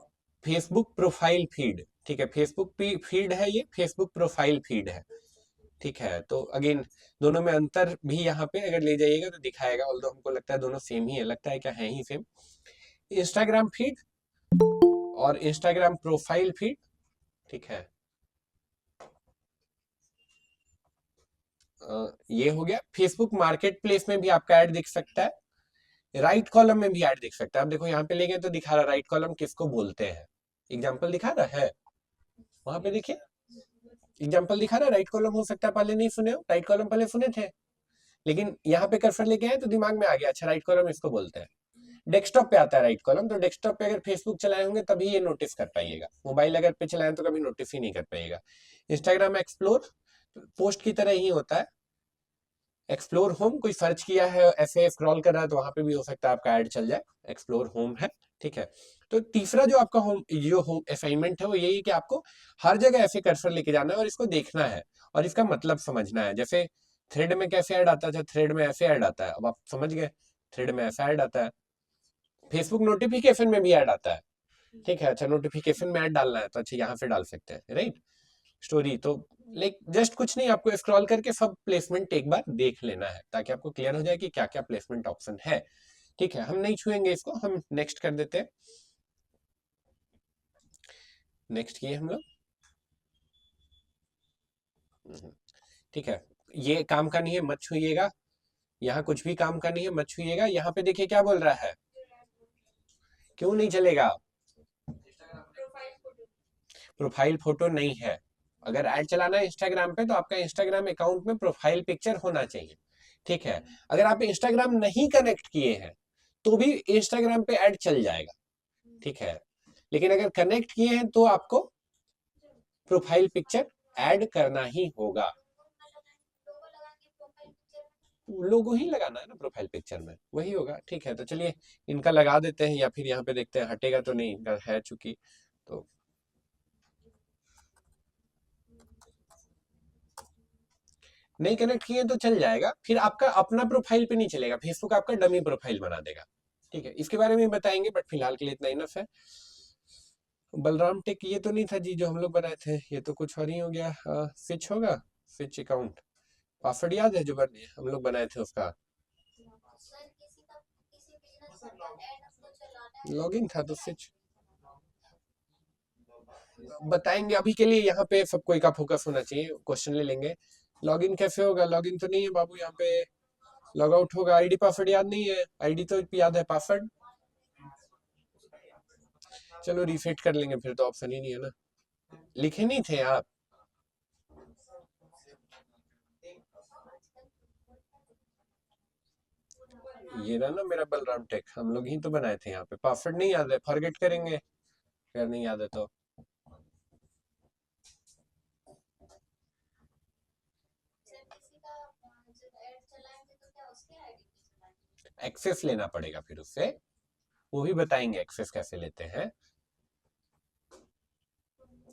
फेसबुक प्रोफाइल फीड, ठीक है, फेसबुक फीड है, ये फेसबुक प्रोफाइल फीड है। ठीक है, तो अगेन दोनों में अंतर भी यहाँ पे अगर ले जाइएगा तो दिखाएगा, ऑल्दो हमको लगता है दोनों सेम ही है, लगता है क्या है ही सेम। इंस्टाग्राम फीड और इंस्टाग्राम प्रोफाइल फीड, ठीक है, ये हो गया। फेसबुक मार्केट प्लेस में भी आपका ऐड दिख सकता है, राइट कॉलम में भी ऐड दिख सकता है। आप देखो यहाँ पे ले गए तो दिखा रहा राइट कॉलम किसको बोलते हैं, एग्जाम्पल दिखा रहा है वहां पे, देखिए एग्जाम्पल दिखा रहा है। राइट कॉलम हो सकता है पहले नहीं सुने हो, राइट कॉलम पहले सुने थे, लेकिन यहाँ पे कर्सर लेके आए तो दिमाग में आ गया, अच्छा राइट कॉलम इसको बोलते हैं। डेस्कटॉप पे आता है राइट कॉलम, तो डेस्कटॉप पे अगर फेसबुक चलाए होंगे तभी ये नोटिस कर पाइएगा, मोबाइल अगर पे चलाए तो कभी नोटिस ही नहीं कर पाइएगा। इंस्टाग्राम एक्सप्लोर पोस्ट की तरह ही होता है। एक्सप्लोर होम, कोई सर्च किया है ऐसे स्क्रॉल कर रहा है तो वहां पे भी हो सकता है आपका ऐड चल जाए, एक्सप्लोर होम है। ठीक है, तो तीसरा जो आपका होम असाइनमेंट है वो यही है कि आपको हर जगह ऐसे कर्सर लेके जाना है और इसको देखना है और इसका मतलब समझना है। जैसे थ्रेड में कैसे ऐड आता है, थ्रेड में ऐसे ऐड आता है, अब आप समझ गए, थ्रेड में ऐसा ऐड आता है। फेसबुक नोटिफिकेशन में भी ऐड आता है, ठीक है, अच्छा नोटिफिकेशन में ऐड डालना है तो अच्छा यहाँ से डाल सकते हैं, राइट। स्टोरी तो लाइक जस्ट कुछ नहीं, आपको स्क्रॉल करके सब प्लेसमेंट एक बार देख लेना है ताकि आपको क्लियर हो जाए कि क्या क्या प्लेसमेंट ऑप्शन है। ठीक है, हम नहीं छुएंगे इसको, हम नेक्स्ट कर देते हैं। नेक्स्ट किए हम लोग, ठीक है, ये काम का नहीं है, मत छुइएगा, यहाँ कुछ भी काम का नहीं है, मत छुइएगा। यहाँ पे देखिए क्या बोल रहा है, क्यों नहीं चलेगा? प्रोफाइल फोटो नहीं है। अगर ऐड चलाना है इंस्टाग्राम पे तो आपका इंस्टाग्राम अकाउंट में प्रोफाइल पिक्चर होना चाहिए। ठीक है, अगर आप इंस्टाग्राम नहीं कनेक्ट किए हैं तो भी इंस्टाग्राम पे ऐड चल जाएगा। ठीक है, लेकिन अगर कनेक्ट किए हैं तो आपको प्रोफाइल पिक्चर ऐड करना ही होगा। लोगो ही लगाना है ना प्रोफाइल पिक्चर में, वही होगा। ठीक है, तो चलिए इनका लगा देते हैं या फिर यहाँ पे देखते हैं, हटेगा तो नहीं, इनका है चूंकि, तो नहीं कनेक्ट किए तो चल जाएगा, फिर आपका अपना प्रोफाइल पे नहीं चलेगा, फेसबुक आपका डमी प्रोफाइल बना देगा। ठीक है, इसके बारे में बताएंगे, बट फिलहाल के लिए इतना इनफ है। बलराम टेक ये तो नहीं था जी जो हम लोग बनाए थे, ये तो कुछ और ही हो गया। स्विच होगा, स्विच अकाउंट, पासवर्ड याद है जो हम लोग बनाए थे उसका, लॉगिन था तो स्विच बताएंगे। अभी के लिए यहाँ पे सब कोई का फोकस होना चाहिए, क्वेश्चन ले लेंगे। लॉगिन कैसे होगा? लॉगिन तो नहीं है बाबू, यहाँ पे लॉग आउट होगा। आईडी पासवर्ड याद नहीं है, आईडी तो याद है, पासवर्ड चलो रीसेट कर लेंगे, फिर तो ऑप्शन ही नहीं है ना, लिखे नहीं थे आप? ये रहा ना मेरा बलराम टेक, हम लोग ही तो बनाए थे। यहाँ पे पासवर्ड नहीं याद है, फॉरगेट करेंगे अगर नहीं याद है तो। एक्सेस लेना पड़ेगा फिर उससे, वो भी बताएंगे एक्सेस कैसे लेते हैं।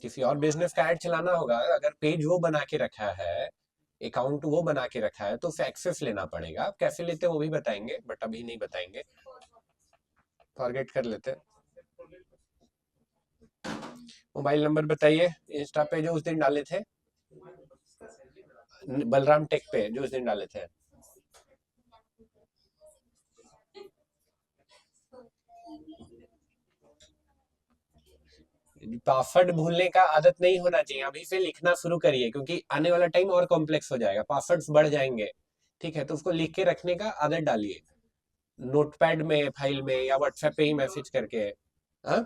किसी और बिजनेस का ऐड चलाना होगा, अगर पेज वो बना के रखा है, अकाउंट वो बना के रखा है, तो उसे एक्सेस लेना पड़ेगा। आप कैसे लेते हैं वो भी बताएंगे, बट अभी नहीं बताएंगे, फॉरगेट कर लेते हैं। मोबाइल नंबर बताइए, इंस्टा पे जो उस दिन डाले थे, बलराम टेक पे जो उस दिन डाले थे। पासवर्ड भूलने का आदत नहीं होना चाहिए, अभी से लिखना शुरू करिए, क्योंकि आने वाला टाइम और कॉम्प्लेक्स हो जाएगा, पासवर्ड्स बढ़ जाएंगे। ठीक है, तो उसको लिख के रखने का आदत डालिए। नोटपैड में, फाइल में, या व्हाट्सएप पे ही मैसेज करके है? हाँ?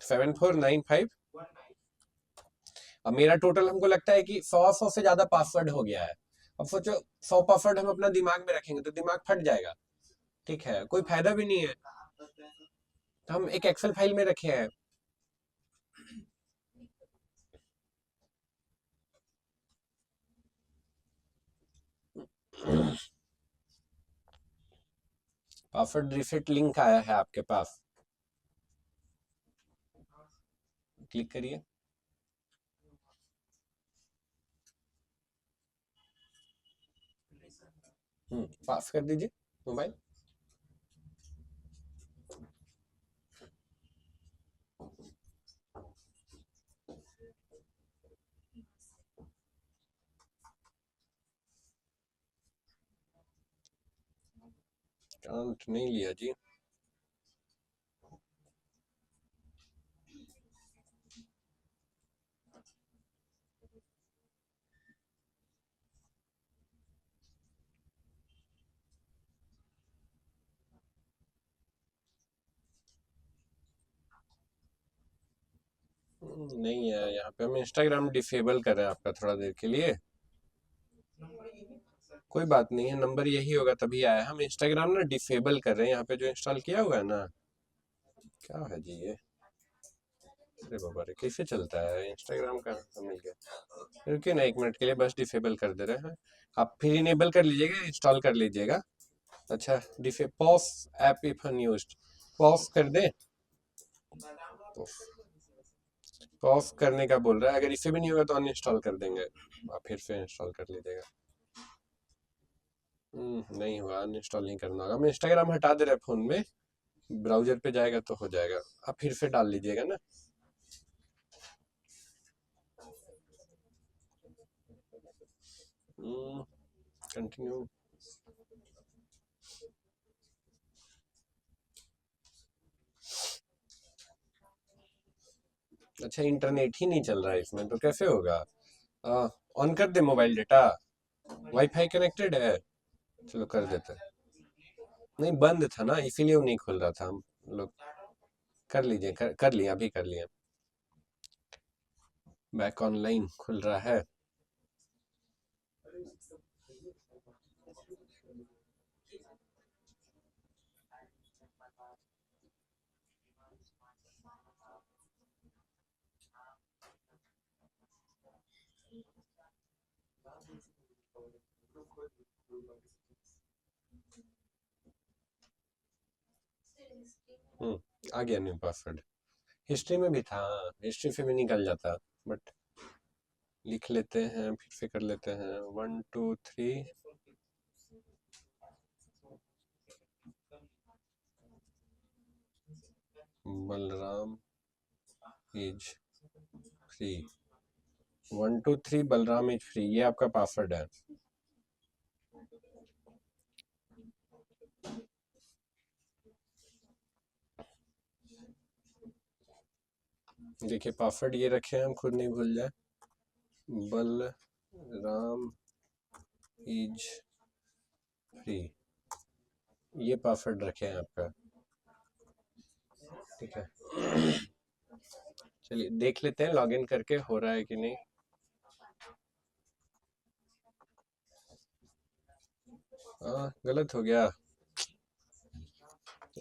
7495। अब मेरा टोटल हमको लगता है कि 100 से ज्यादा पासवर्ड हो गया है। अब सोचो 100 पासवर्ड हम अपना दिमाग में रखेंगे तो दिमाग फट जाएगा। ठीक है, कोई फायदा भी नहीं है। तो हम एक एक्सेल फाइल में रखे हैं। पासवर्ड रिसेट लिंक आया है आपके पास, क्लिक करिए। पास कर दीजिए मोबाइल। काउंट नहीं लिया जी। नहीं है यहाँ पे। हम इंस्टाग्राम डिसेबल कर रहे हैं आपका थोड़ा देर के लिए। कोई बात नहीं है, नंबर यही होगा तभी आया। हम इंस्टाग्राम ना डिसेबल कर रहे हैं यहाँ पे, जो इंस्टॉल किया हुआ है ना। क्या है जी ये? अरे बाबा रे, कैसे चलता है इंस्टाग्राम का? मिल गया। रुकिए ना 1 मिनट के लिए, बस डिसेबल कर दे रहे हैं। आप फिर इनेबल कर लीजिएगा, इंस्टॉल कर लीजिएगा। अच्छा, डिफे pause app if unused, pause कर दे। पॉज करने का बोल रहा है। अगर इसे भी नहीं होगा तो अनइंस्टॉल कर देंगे, आप फिर से इंस्टॉल कर लीजिएगा। नहीं हुआ, अनइंस्टॉल नहीं करना होगा। हम इंस्टाग्राम हटा दे रहे हैं फोन में, ब्राउजर पे जाएगा तो हो जाएगा। आप फिर से डाल लीजिएगा ना। कंटिन्यू। अच्छा, इंटरनेट ही नहीं चल रहा है इसमें तो कैसे होगा? ऑन कर दे मोबाइल डेटा, वाईफाई कनेक्टेड है। चलो कर देते हैं। नहीं, बंद था ना, इसीलिए वो नहीं खुल रहा था। हम लोग कर लीजिए, कर लिए, अभी कर लिए। बैक ऑनलाइन खुल रहा है। आ गया न्यू पासवर्ड। हिस्ट्री में भी था, हिस्ट्री से भी निकल जाता, बट लिख लेते हैं, फिर से कर लेते हैं। 1 2 3 Balram is free. 1 2 3 Balram is free, ये आपका पासवर्ड है। देखिए पासवर्ड ये रखे हैं, हम खुद नहीं भूल जाए। बलराम इज फ्री, ये पासवर्ड रखे हैं आपका। ठीक है, चलिए देख लेते हैं लॉगिन करके हो रहा है कि नहीं। हाँ, गलत हो गया।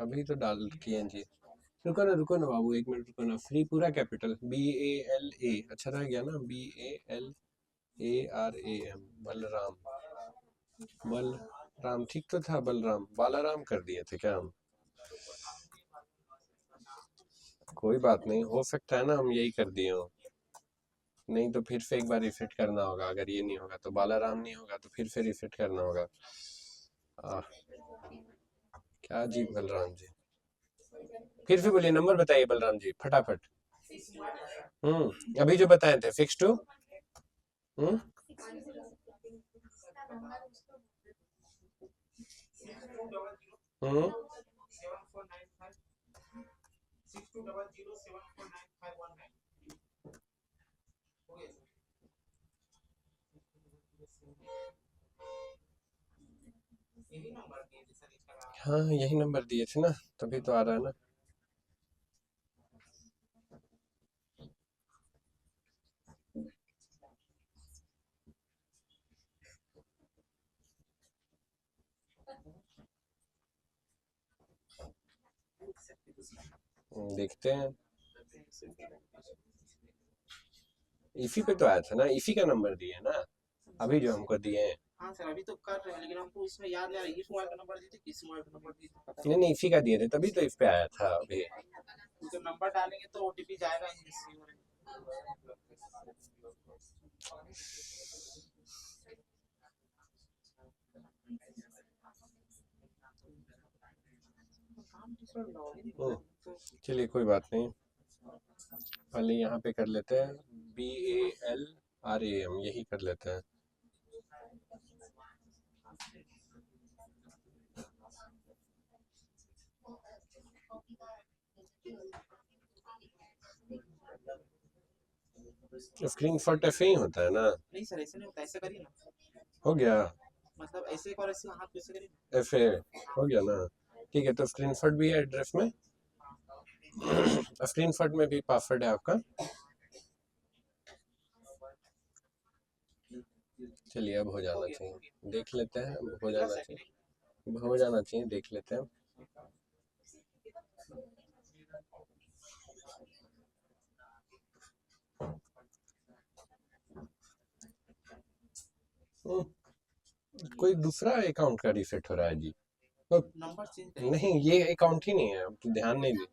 अभी तो डाल किए जी। रुको ना बाबू, 1 मिनट रुको ना। फ्री पूरा कैपिटल, BALA, अच्छा रह गया ना, BALARAM, बलराम। बलराम ठीक तो था, बलराम बालाराम कर दिए थे क्या हम? कोई बात नहीं, हो सकता है ना हम यही कर दिए हो। नहीं तो फिर से एक बार रिसेट करना होगा। अगर ये नहीं होगा तो, बालाराम नहीं होगा तो फिर से रिसेट करना होगा। क्या जी बलराम जी, फिर से बोलिए, नंबर बताइए बलराम जी फटाफट। अभी जो बताए थे, 62। हम्म हम्म हाँ यही नंबर दिए थे ना, तभी तो आ रहा है ना। देखते हैं। इसी पे तो आया था ना, इसी का नंबर दिए है ना अभी जो हमको दिए हैं। हाँ सर अभी तो कर रहे हैं, लेकिन हमको इसमें याद नहीं आ रहा है, इस मोबाइल का नंबर दिए थे, किस मोबाइल का नंबर दिए थे पता नहीं नहीं, इसी का दिए थे, तभी तो इस पे आया था अभी। नहीं। जब नंबर डालेंगे तो ओटीपी जाएगा ही रिसीवर में। हम्म, चलिए कोई बात नहीं, पहले यहाँ पे कर लेते हैं BALRAM, यही कर लेते हैं। स्क्रीनशॉट ऐसे ही होता है ना? नहीं सर ऐसे नहीं होता, ऐसे करिए ना। हो गया मतलब ऐसे एक और ऐसे हाथ ऐसे करिए ना। ऐसे, हो गया ना? ठीक है, तो स्क्रीनशॉट भी है एड्रेस में। स्क्रीनशॉट में भी पासवर्ड है आपका। चलिए अब हो जाना चाहिए, देख लेते हैं, अब हो जाना चाहिए, अब हो जाना चाहिए, देख लेते हैं। कोई दूसरा अकाउंट का रीसेट हो रहा है जी। नंबर चेंज करिए। नहीं ये अकाउंट ही नहीं है, अब तो ध्यान नहीं दी,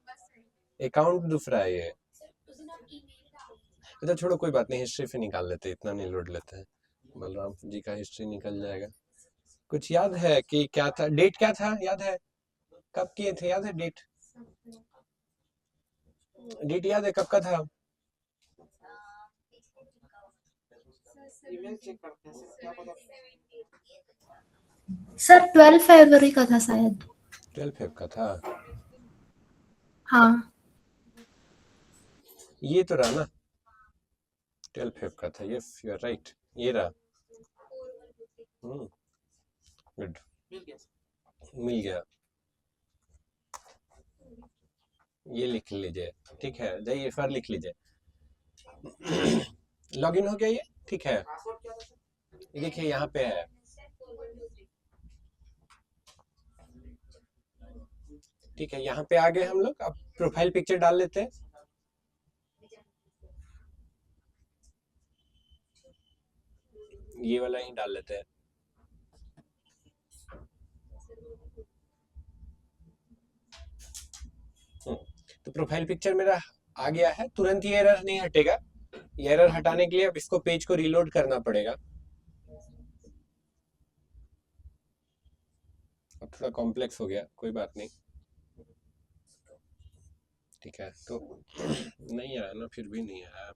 अकाउंट दूसरा है ये। अच्छा छोड़ो कोई बात नहीं, हिस्ट्री से निकाल लेते, इतना नहीं लोड लेते हैं। बलराम जी का हिस्ट्री निकल जाएगा। कुछ याद है कि क्या था, डेट क्या था याद है, कब किए थे याद है डेट? डेट याद है कब का था? ईमेल चेक करते हैं सर, क्या पता। सर 12 फरवरी का था शायद। 12 फेब का था। हाँ ये तो रहा ना, 12 फेब का था, यस यू आर राइट, ये रहा। गुड, मिल गया सर। मिल गया, ये लिख लीजिए। ठीक है, जाइए फिर लिख लीजिए। लॉगिन हो गया ये, ठीक है। पासवर्ड क्या था सर? देखिए यहाँ पे है, ठीक है, यहाँ पे आ गए हम लोग। अब प्रोफाइल पिक्चर डाल लेते हैं। ये वाला ही डाल लेते हैं। तो प्रोफाइल पिक्चर मेरा आ गया है, तुरंत ये एरर नहीं हटेगा। ये एरर हटाने के लिए अब इसको पेज को रीलोड करना पड़ेगा। अब थोड़ा कॉम्प्लेक्स हो गया, कोई बात नहीं, ठीक है। तो नहीं आया ना, फिर भी नहीं आया।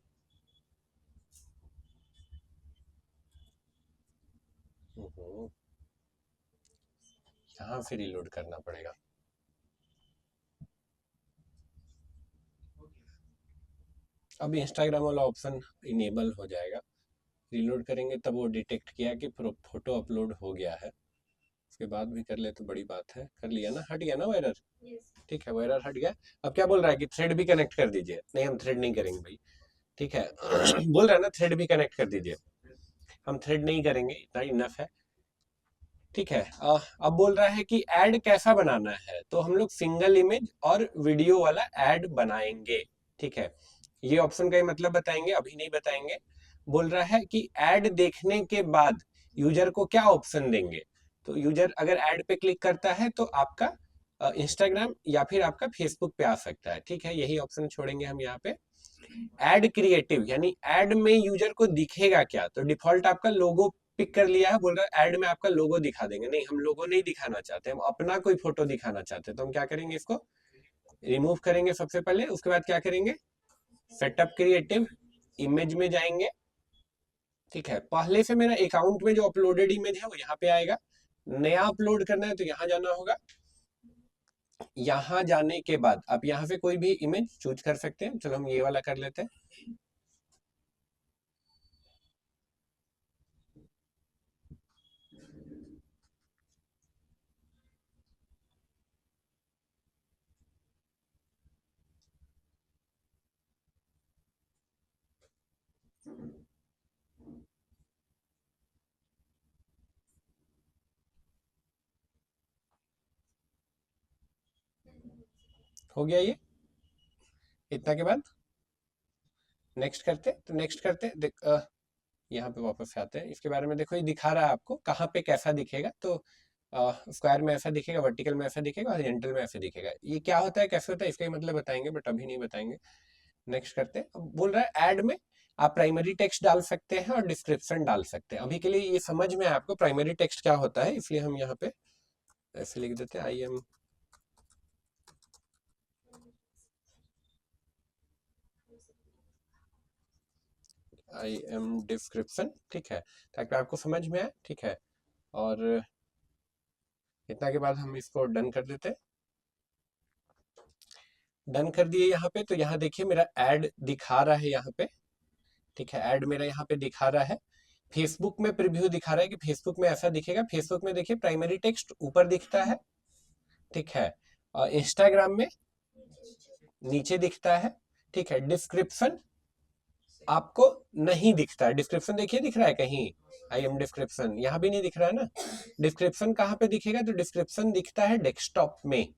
यहाँ से रीलोड करना पड़ेगा। अब इंस्टाग्राम वाला ऑप्शन इनेबल हो जाएगा, रीलोड करेंगे तब वो डिटेक्ट किया कि फोटो अपलोड हो गया है। उसके बाद भी कर ले तो बड़ी बात है। कर लिया ना, हट गया ना वो एरर? ठीक है, वो एरर हट गया। अब क्या बोल रहा है कि थ्रेड भी कनेक्ट कर दीजिए। नहीं हम थ्रेड नहीं करेंगे भाई, ठीक है। बोल रहा है ना थ्रेड भी कनेक्ट कर दीजिए, हम थ्रेड नहीं करेंगे, इतना इनफ है, ठीक है। अब बोल रहा है कि ऐड कैसा बनाना है, तो हम लोग सिंगल इमेज और वीडियो वाला ऐड बनाएंगे, ठीक है। ये ऑप्शन का ही मतलब बताएंगे, अभी नहीं बताएंगे। बोल रहा है कि ऐड देखने के बाद यूजर को क्या ऑप्शन देंगे। तो यूजर अगर ऐड पे क्लिक करता है तो आपका इंस्टाग्राम या फिर आपका फेसबुक पे आ सकता है, ठीक है। यही ऑप्शन छोड़ेंगे हम यहाँ पे। ऐड क्रिएटिव यानी ऐड में यूजर को दिखेगा क्या, तो डिफॉल्ट आपका लोगो पिक कर लिया है। बोल रहा है ऐड में आपका लोगो दिखा देंगे। नहीं हम लोगो नहीं दिखाना चाहते, हम अपना कोई फोटो दिखाना चाहते हैं। तो हम क्या करेंगे, इसको रिमूव करेंगे सबसे पहले। उसके बाद क्या करेंगे, सेटअप क्रिएटिव, इमेज में जाएंगे, ठीक है। पहले से मेरा अकाउंट में जो अपलोडेड इमेज है वो यहाँ पे आएगा। नया अपलोड करना है तो यहाँ जाना होगा। यहाँ जाने के बाद आप यहाँ से कोई भी इमेज चूज कर सकते हैं। चलो हम ये वाला कर लेते हैं। हो गया ये। इतना के बाद नेक्स्ट करते, तो नेक्स्ट करते यहाँ पे वापस से आते हैं। इसके बारे में देखो, ये दिखा रहा है आपको कहाँ पे कैसा दिखेगा। तो स्क्वायर में ऐसा दिखेगा, वर्टिकल में ऐसा दिखेगा, हॉरिजॉन्टल में ऐसे दिखेगा। ये क्या होता है, कैसे होता है, इसका ही मतलब बताएंगे, बट अभी नहीं बताएंगे। नेक्स्ट करते हैं। अब बोल रहा है ऐड में आप प्राइमरी टेक्स्ट डाल सकते हैं और डिस्क्रिप्शन डाल सकते हैं। अभी के लिए ये समझ में है आपको प्राइमरी टेक्स्ट क्या होता है, इसलिए हम यहाँ पे ऐसे लिख देते हैं आई एम डिस्क्रिप्शन, ठीक है, ताकि आपको समझ में आए, ठीक है। और इतना के बाद हम इसको डन कर देते हैं। डन कर दिए यहाँ पे। तो यहाँ देखिए मेरा ऐड दिखा रहा है यहाँ पे, ठीक है, ऐड मेरा यहाँ पे दिखा रहा है। फेसबुक में प्रीव्यू दिखा रहा है कि फेसबुक में ऐसा दिखेगा। फेसबुक में देखिए प्राइमरी टेक्स्ट ऊपर दिखता है, ठीक है, और इंस्टाग्राम में नीचे दिखता है, ठीक है। डिस्क्रिप्शन आपको नहीं दिखता है। डिस्क्रिप्शन देखिए दिख रहा है कहीं, आई एम डिस्क्रिप्शन, यहाँ भी नहीं दिख रहा है ना। डिस्क्रिप्शन कहाँ पे दिखेगा, तो डिस्क्रिप्शन दिखता है डेस्कटॉप में,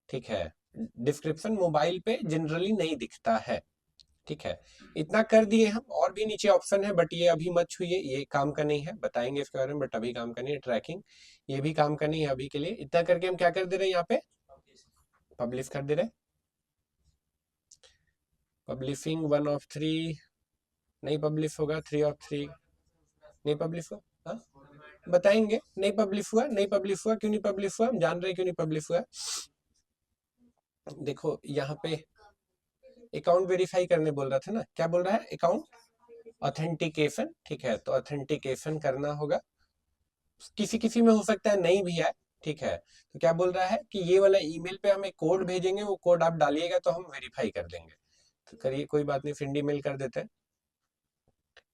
ठीक है। डिस्क्रिप्शन मोबाइल पे जनरली नहीं दिखता है, ठीक है। इतना कर दिए हम। और भी नीचे ऑप्शन है, बट ये अभी मत छूइए, ये काम का नहीं है, बताएंगे इसके बारे में, बट अभी काम का नहीं है। ट्रैकिंग ये भी काम का नहीं है अभी के लिए। इतना करके हम क्या कर दे रहे हैं, यहाँ पे पब्लिश कर दे रहे हैं। पब्लिशिंग 1 of 3 नहीं पब्लिश होगा, 3 of 3 नहीं पब्लिश हुआ। हाँ बताएंगे, नहीं पब्लिश हुआ, नहीं पब्लिश हुआ, क्यों नहीं पब्लिश हुआ, हम जान रहे हैं क्यों नहीं पब्लिश हुआ। देखो यहाँ पे अकाउंट वेरीफाई करने बोल रहा था ना, क्या बोल रहा है, अकाउंट ऑथेंटिकेशन, ठीक है। तो ऑथेंटिकेशन करना होगा। किसी किसी में हो सकता है नहीं भी आए, ठीक है। तो क्या बोल रहा है कि ये वाला ईमेल पे हम एक कोड भेजेंगे, वो कोड आप डालिएगा तो हम वेरीफाई कर देंगे। तो करिए, कोई बात नहीं, फिर ईमेल कर देते हैं।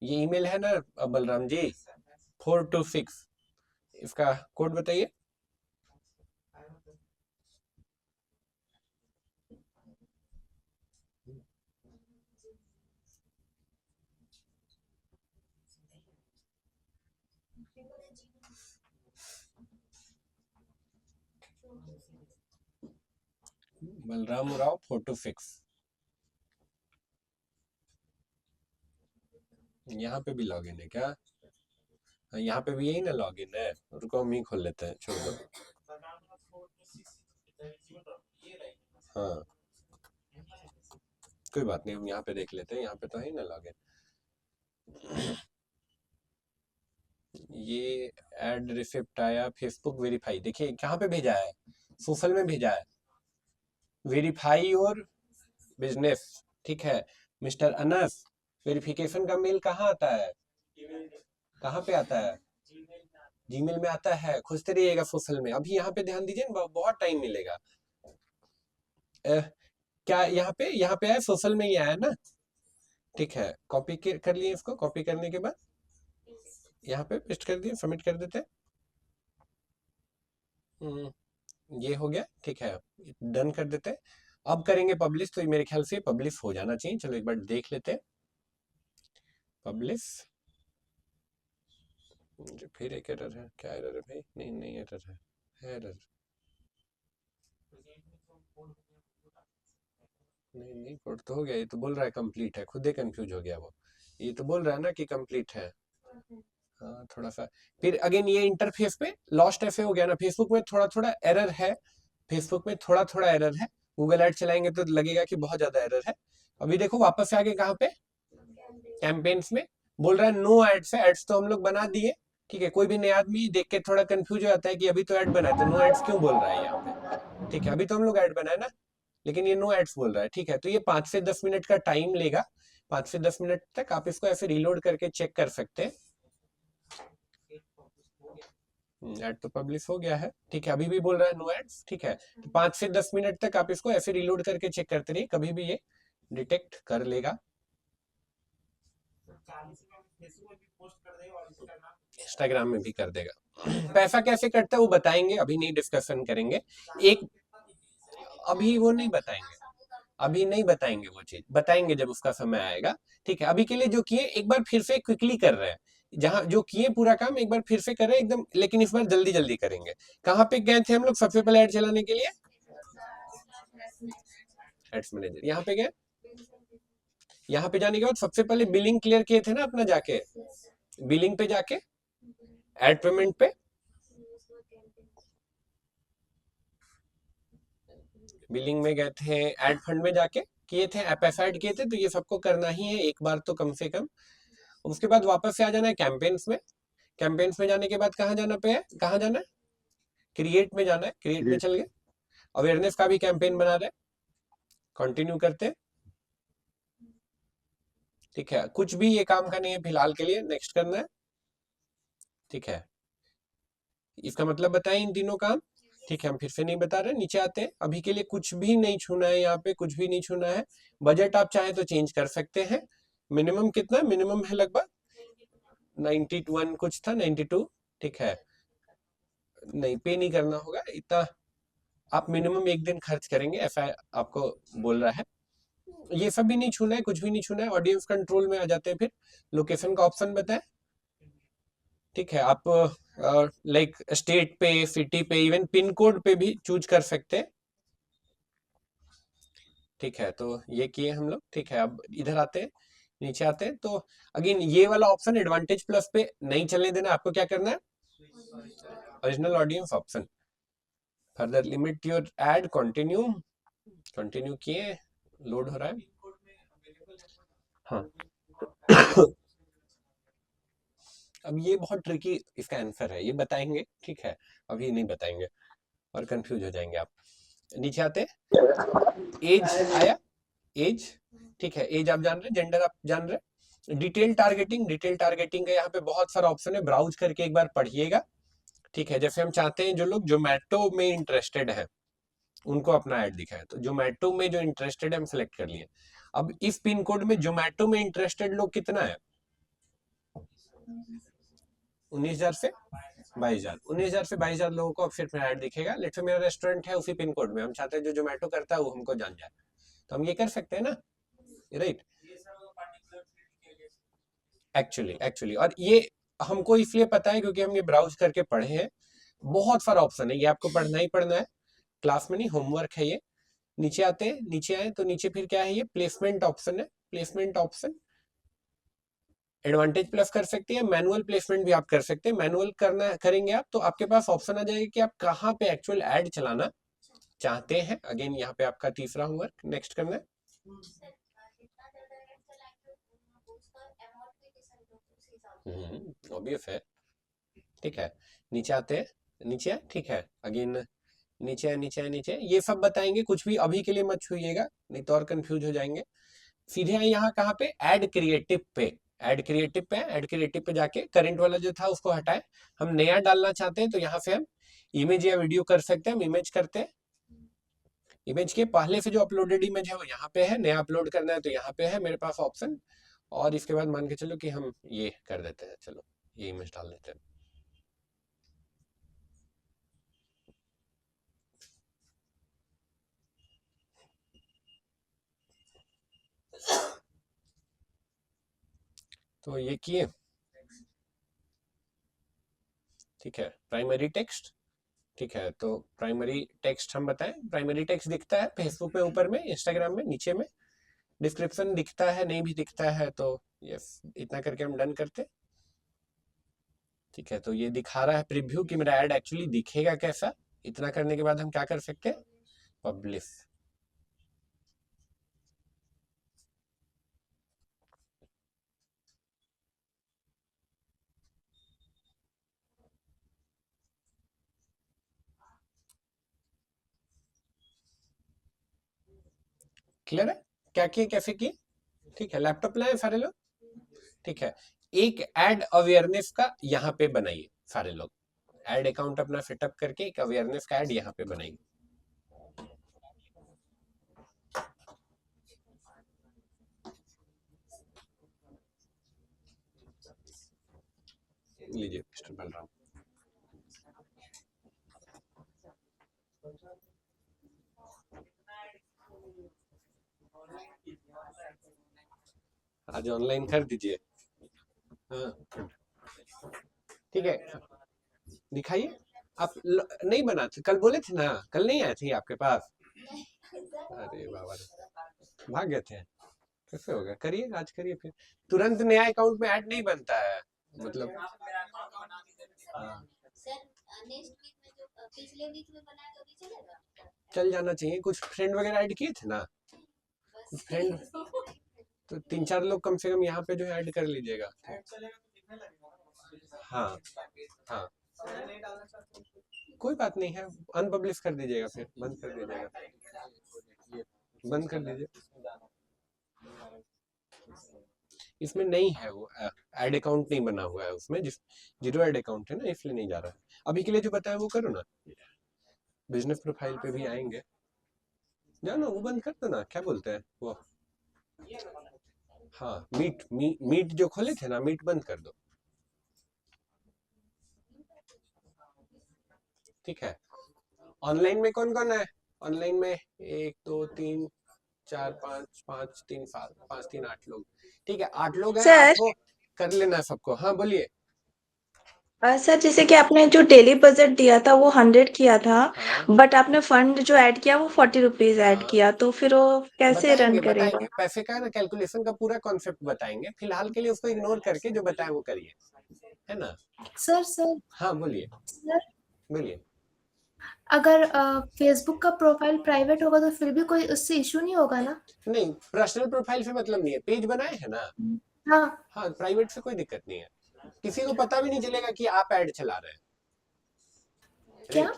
ये ईमेल है ना बलराम जी, 426, इसका कोड बताइए। बलराम राव 426। यहाँ पे भी लॉगिन है क्या, यहाँ पे भी यही ना लॉगिन है। रुको हम ही खोल लेते हैं, छोड़ दो। हाँ कोई बात नहीं, हम यहाँ पे देख लेते हैं, यहाँ पे तो है ना लॉगिन। ये एड रिसिप्ट आया, फेसबुक वेरीफाई, देखिए कहाँ पे भेजा है, सोशल में भेजा है, वेरीफाई और बिजनेस, ठीक है। मिस्टर अनस, वेरिफिकेशन का मेल कहाँ आता है, कहाँ पे आता है, जीमेल में आता है। खोजते रहिएगा सोशल में। अभी यहाँ पे ध्यान दीजिए ना, बहुत टाइम मिलेगा। क्या यहाँ पे आया, सोशल में ही आया ना, ठीक है। कॉपी कर लिए इसको, कॉपी करने के बाद यहाँ पे पेस्ट कर दिए, सबमिट कर देते हैं। ये हो गया, ठीक है, डन कर देते हैं। अब करेंगे पब्लिश, तो मेरे ख्याल से पब्लिश हो जाना चाहिए। चलो एक बार देख लेते हैं। पब्लिश, फिर एक एरर है, क्या एरर है भाई, नहीं एरर है, एरर नहीं कोड तो हो गया। ये तो बोल रहा है कंप्लीट है, खुद ही कंफ्यूज हो गया वो। ये तो बोल रहा है ना कि कंप्लीट है। हाँ थोड़ा सा, फिर अगेन ये इंटरफेस पे लॉस्ट ऐसे हो गया ना। फेसबुक में थोड़ा थोड़ा एरर है, फेसबुक में थोड़ा थोड़ा एरर है। गूगल ऐड चलाएंगे तो लगेगा कि बहुत ज्यादा एरर है। अभी देखो वापस से आगे कहाँ पे, कैंपेन्स में बोल रहा है नो एड्स है। एड्स तो हम लोग बना दिए, ठीक है। कोई भी नया आदमी देख के थोड़ा कंफ्यूज हो जाता है कि अभी तो ऐड बनाए, तो नो एड्स क्यों बोल रहा है यहाँ पे, ठीक है। अभी तो हम लोग ऐड बनाए ना, लेकिन ये नो एड्स बोल रहा है, ठीक है। तो ये 5 से 10 मिनट का टाइम लेगा। 5 से 10 मिनट तक आप इसको ऐसे रीलोड करके चेक कर सकते हैं। ऐड तो पब्लिश हो गया है, ठीक है। अभी भी बोल रहा है नो एड्स, ठीक है। तो 5 से 10 मिनट तक आप इसको ऐसे रीलोड करके चेक करते रहिए, कभी भी ये डिटेक्ट कर लेगा। इंस्टाग्राम में भी कर देगा। पैसा कैसे कटता है वो बताएंगे, अभी नहीं डिस्कशन करेंगे। एक अभी वो नहीं बताएंगे, अभी नहीं बताएंगे, वो चीज बताएंगे जब उसका समय आएगा, ठीक है। अभी के लिए जो किए एक बार फिर से क्विकली कर रहे हैं, जहां जो किए पूरा काम एक बार फिर से कर रहे हैं एकदम, लेकिन इस बार जल्दी जल्दी करेंगे। कहाँ पे गए थे हम लोग सबसे पहले ऐड चलाने के लिए, एड्स मैनेजर। यहाँ पे गए, यहाँ पे जाने के बाद सबसे पहले बिलिंग क्लियर किए थे ना अपना, जाके बिलिंग पे जाके एड पेमेंट पे, बिलिंग में गए थे, एड फंड में जाके किए थे, एफ डी किए थे। तो ये सबको करना ही है एक बार तो कम से कम। उसके बाद वापस से आ जाना है कैंपेन्स में। कैंपेन्स में जाने के बाद कहाँ जाना पे है, कहाँ जाना है, क्रिएट में जाना है। क्रिएट में चल गए, अवेयरनेस का भी कैंपेन बना रहे, कंटिन्यू करते। ठीक है, कुछ भी ये काम का नहीं है फिलहाल के लिए, नेक्स्ट करना है। ठीक है, इसका मतलब बताएं इन तीनों काम। ठीक है, हम फिर से नहीं बता रहे, नीचे आते हैं। अभी के लिए कुछ भी नहीं छूना है, यहाँ पे कुछ भी नहीं छूना है। बजट आप चाहे तो चेंज कर सकते हैं। मिनिमम कितना, मिनिमम है लगभग 91 कुछ था, 92। ठीक है, नहीं पे नहीं करना होगा इतना, आप मिनिमम एक दिन खर्च करेंगे ऐसा आपको बोल रहा है। ये सब भी नहीं छूना है, कुछ भी नहीं छूना है। ऑडियंस कंट्रोल में आ जाते हैं, फिर लोकेशन का ऑप्शन बताएं। ठीक है, आप लाइक स्टेट पे, सिटी पे, इवन पिन कोड पे भी चूज कर सकते हैं। ठीक है, तो ये किए हम लोग। ठीक है, अब इधर आते हैं, नीचे आते हैं। तो अगेन ये वाला ऑप्शन एडवांटेज प्लस पे नहीं चलने देना, आपको क्या करना है, original audience option, further limit your add, continue. Continue किए, लोड हो रहा है। हाँ अब ये बहुत ट्रिकी इसका आंसर है, ये बताएंगे। ठीक है, अभी नहीं बताएंगे और कंफ्यूज हो जाएंगे आप। नीचे आते, एज आया, एज। ठीक है, एज आप जान रहे, जेंडर आप जान रहे। डिटेल टारगेटिंग, डिटेल टारगेटिंग का यहाँ पे बहुत सारा ऑप्शन है, ब्राउज करके एक बार पढ़िएगा। ठीक है, जैसे हम चाहते हैं जो लोग जोमेटो में इंटरेस्टेड है उनको अपना ऐड दिखाए, तो जोमेटो में जो इंटरेस्टेड है हम सिलेक्ट कर लिए। अब इस पिन कोड में जोमेटो में इंटरेस्टेड लोग कितना है, 19,000 से 22,000, 19,000 से 22,000 लोगों को अब सिर्फ ऐड दिखेगा। लेट्स से मेरा रेस्टोरेंट है उसी पिन कोड में, हम चाहते हैं जो जोमेटो करता है वो हमको जान जाए, तो हम ये कर सकते हैं ना, राइट। एक्चुअली और ये हमको इसलिए पता है क्योंकि हम ये ब्राउज करके पढ़े हैं। बहुत सारा ऑप्शन है, ये आपको पढ़ना ही पढ़ना है, क्लास में नहीं, होमवर्क है ये। नीचे आते हैं, नीचे आए तो नीचे फिर क्या है, ये प्लेसमेंट ऑप्शन है। प्लेसमेंट ऑप्शन एडवांटेज प्लस कर सकते हैं, मैनुअल प्लेसमेंट भी आप कर सकते हैं। मैनुअल करना करेंगे आप तो आपके पास ऑप्शन आ जाएगा कि आप कहाँ पे एक्चुअल ऐड चलाना चाहते हैं। अगेन यहाँ पे आपका तीसरा होमवर्क नेक्स्ट करना है। ऑब्वियस है। ठीक है, नीचे आते हैं, नीचे, ठीक है, अगेन नीचे नीचे नीचे, ये सब बताएंगे, कुछ भी अभी के लिए मत छूइएगा नहीं तो और कंफ्यूज हो जाएंगे। सीधे आए यहाँ कहाँ पे, ऐड क्रिएटिव पे। ऐड क्रिएटिव पे, ऐड क्रिएटिव पे जाके करंट वाला जो था उसको हटाए, हम नया डालना चाहते हैं तो यहाँ से हम इमेज या वीडियो कर सकते हैं। हम इमेज करते हैं, इमेज के पहले से जो अपलोडेड इमेज है वो यहाँ पे है, नया अपलोड करना है तो यहाँ पे है मेरे पास ऑप्शन। और इसके बाद मान के चलो कि हम ये कर देते हैं, चलो ये इमेज डाल देते हैं। तो ये किए। ठीक है, प्राइमरी टेक्स्ट। ठीक है, तो प्राइमरी टेक्स्ट हम बताएं, प्राइमरी टेक्स्ट दिखता है फेसबुक में ऊपर में, इंस्टाग्राम में नीचे में, डिस्क्रिप्शन दिखता है, नहीं भी दिखता है तो यस, इतना करके हम डन करते। ठीक है, तो ये दिखा रहा है प्रीव्यू कि मेरा ऐड एक्चुअली दिखेगा कैसा। इतना करने के बाद हम क्या कर सकते हैं, पब्लिश। क्लियर है क्या किए, कैसे किए। ठीक है, लैपटॉप लाए सारे लोग। ठीक है, एक एड अवेयरनेस का यहाँ पे बनाइए सारे लोग, एड अकाउंट अपना सेटअप करके एक अवेयरनेस का एड यहाँ पे बनाइए। लीजिए मिस्टर बलराम। आज ऑनलाइन कर दीजिए। हाँ ठीक है, दिखाइए। आप नहीं बनाते, कल बोले थे ना, कल नहीं आए थे आपके पास। अरे बाबा रे, भाग गए थे, कैसे हो गया? करिए, आज करिए फिर। तुरंत नया अकाउंट में ऐड नहीं बनता है, मतलब हाँ, चल जाना चाहिए। कुछ फ्रेंड वगैरह ऐड किए थे ना, कुछ फ्रेंड तो 3-4 लोग कम से कम यहाँ पे जो है ऐड कर लीजिएगा। हाँ हाँ, कोई बात नहीं है, अनपब्लिश कर दीजिएगा, फिर बंद कर दीजिएगा, बंद कर दीजिए। इसमें नहीं है वो ऐड अकाउंट नहीं बना हुआ है उसमें, जिस जीरो ऐड अकाउंट है ना, इसलिए नहीं जा रहा है। अभी के लिए जो बताया वो करो ना, बिजनेस प्रोफाइल पे भी आएंगे, जानो वो बंद कर दो ना, क्या बोलते हैं वो, हाँ मीट जो खोले थे ना, मीट बंद कर दो, ठीक है। ऑनलाइन में कौन कौन है? ऑनलाइन में 1 2 3 4 5 5 3 7 5 3 8 लोग, ठीक है, 8 लोग हैं, सर आपको कर लेना है सबको। हाँ बोलिए। सर जैसे कि आपने जो डेली बजट दिया था वो 100 किया था, हाँ बट आपने फंड जो ऐड किया वो 40 रुपीज ऐड हाँ, किया, तो फिर वो कैसे रन बताएंगे करेगा? पैसे का ना, कैलकुलेशन का पूरा कॉन्सेप्ट बताएंगे, फिलहाल के लिए उसको इग्नोर करके जो बताए वो करिए, है ना। सर हाँ बोलिए सर बोलिए। अगर फेसबुक का प्रोफाइल प्राइवेट होगा तो फिर भी कोई उससे इशू नहीं होगा ना? नहीं, पर्सनल प्रोफाइल से मतलब नहीं है, पेज बनाए है ना, हाँ। हाँ प्राइवेट से कोई दिक्कत नहीं है, किसी को पता भी नहीं चलेगा कि आप ऐड चला रहे हैं, क्या? राइट,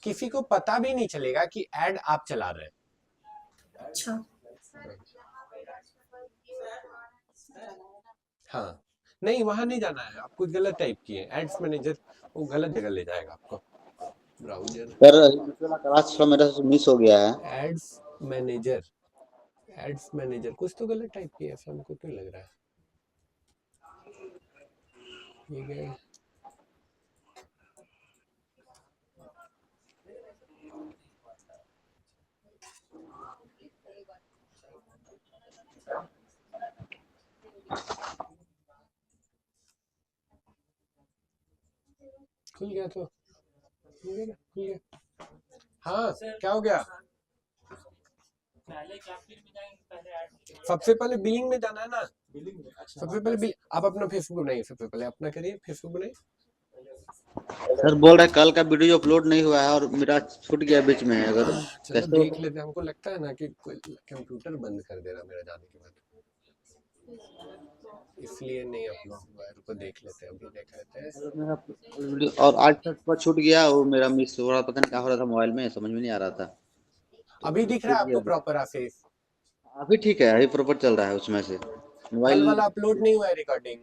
किसी को पता भी नहीं चलेगा कि ऐड आप चला रहे हैं। अच्छा। हाँ नहीं, वहां नहीं जाना है, आप कुछ गलत टाइप किए, एड्स मैनेजर वो गलत जगह ले जाएगा आपको, ब्राउजर सर वाला क्लास थोड़ा मेरा से मिस हो गया है। एड्स मैनेजर, एड्स मैनेजर कुछ तो गलत टाइप किया, ऐसा हमको क्यों लग रहा है, ये गया। खुल गया तो खुल गया, खुल गया। हाँ क्या हो गया? सबसे पहले बिलिंग में जाना है ना, सबसे पहले बिल, आप अपना फेसबुक बनाइए, सबसे पहले अपना करिए, फेसबुक बनाइए। सर बोल रहे कल का वीडियो अपलोड नहीं हुआ है और मेरा छूट गया बीच में, अगर चलो कैसे देख लेते हैं, हमको लगता है ना कि कोई कंप्यूटर बंद कर दे रहा मेरा जाने के बाद, इसलिए नहीं अपलोड हुआ है, रुको देख लेते हैं, अभी देख लेते हैं। मेरा वीडियो और आज तक पर छूट गया, वो मेरा मिस हो रहा, पता नहीं क्या हो रहा था मोबाइल में, समझ में नहीं आ रहा था, तो अभी दिख रहा छूट है गया। आपको प्रॉपर आफिस? अभी ठीक है, अभी प्रॉपर चल रहा है उसमें से कल मोबाइल, वाला अपलोड नहीं हुआ है रिकॉर्डिंग?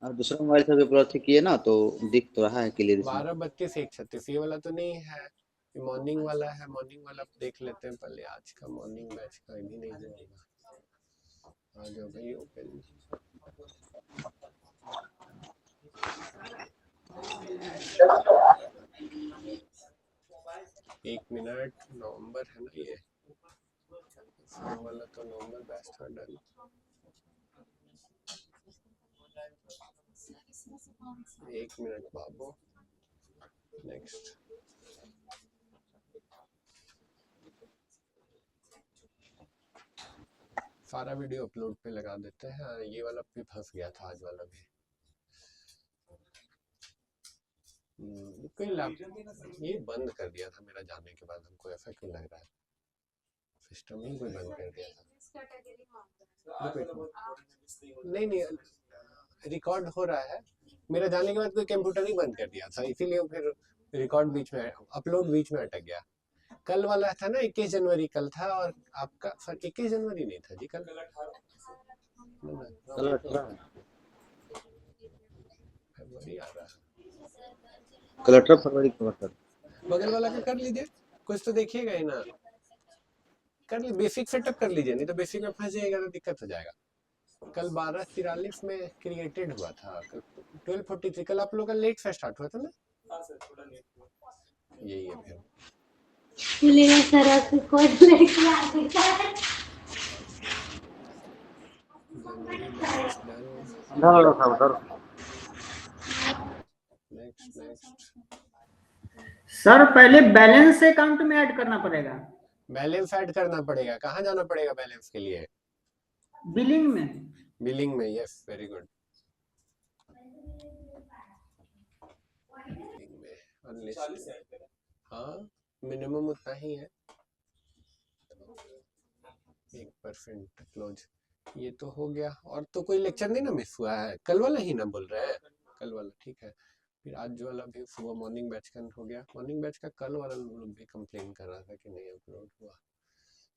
और दूसरा मोबाइल से भी अपलोड किए ना, तो दिख तो रहा है क्लियर इसमें। 12:32 1:36 ये वाला तो नहीं है, ये मॉर्निंग वाला है, मॉर्निंग वाला देख लेते हैं पहले, आज का मॉर्निंग बैच का भी नहीं होगा, आ जाओ भाई ओपन। एक मिनट, नवंबर है ना ये वाला, तो नवंबर बैच था डन। एक मिनट बाबू, नेक्स्ट। सारा वीडियो अपलोड पे लगा देते हैं, ये वाला भी फंस गया था, आज वाला भी। कोई ये बंद कर दिया था मेरा जाने के बाद, हमको ऐसा क्यों लग रहा है, सिस्टम ही कोई बंद कर दिया था। नहीं नहीं, रिकॉर्ड हो रहा है, मेरा जाने के बाद कोई कंप्यूटर ही बंद कर दिया था, इसीलिए फिर रिकॉर्ड बीच में, अपलोड बीच में अटक गया। कल वाला था ना 21 जनवरी कल था, और आपका सर 21 जनवरी नहीं था जी, कल फरवरी आ रहा है, कलेक्टर फरवरी का सर, बगल वाला का कर लीजिए, कुछ तो देखिएगा ही ना, कर लीजिए, बेसिक सेटअप कर लीजिए, नहीं तो बेसिक में फंस जाएगा तो दिक्कत हो जाएगा। कल 12:43 में क्रिएटेड हुआ था, कल 12:43, कल आप लोग का लेट से स्टार्ट हुआ था ना, यही है फिर। सर पहले बैलेंस अकाउंट में ऐड करना पड़ेगा। बैलेंस ऐड करना पड़ेगा। कहाँ जाना पड़ेगा बैलेंस के लिए? बिलिंग में। बिलिंग में, यस, वेरी गुड। बिलिंग में अनलिस्टेड, हाँ मिनिमम उतना ही है, 1% क्लोज। ये तो हो गया। और तो कोई लेक्चर नहीं ना मिस हुआ है? कल वाला ही ना बोल रहे हैं? कल वाला ठीक है। फिर आज वाला भी सुबह मॉर्निंग बैच का हो गया। मॉर्निंग बैच का कल वाला लोग भी कंप्लेन कर रहा था कि नहीं अपलोड हुआ,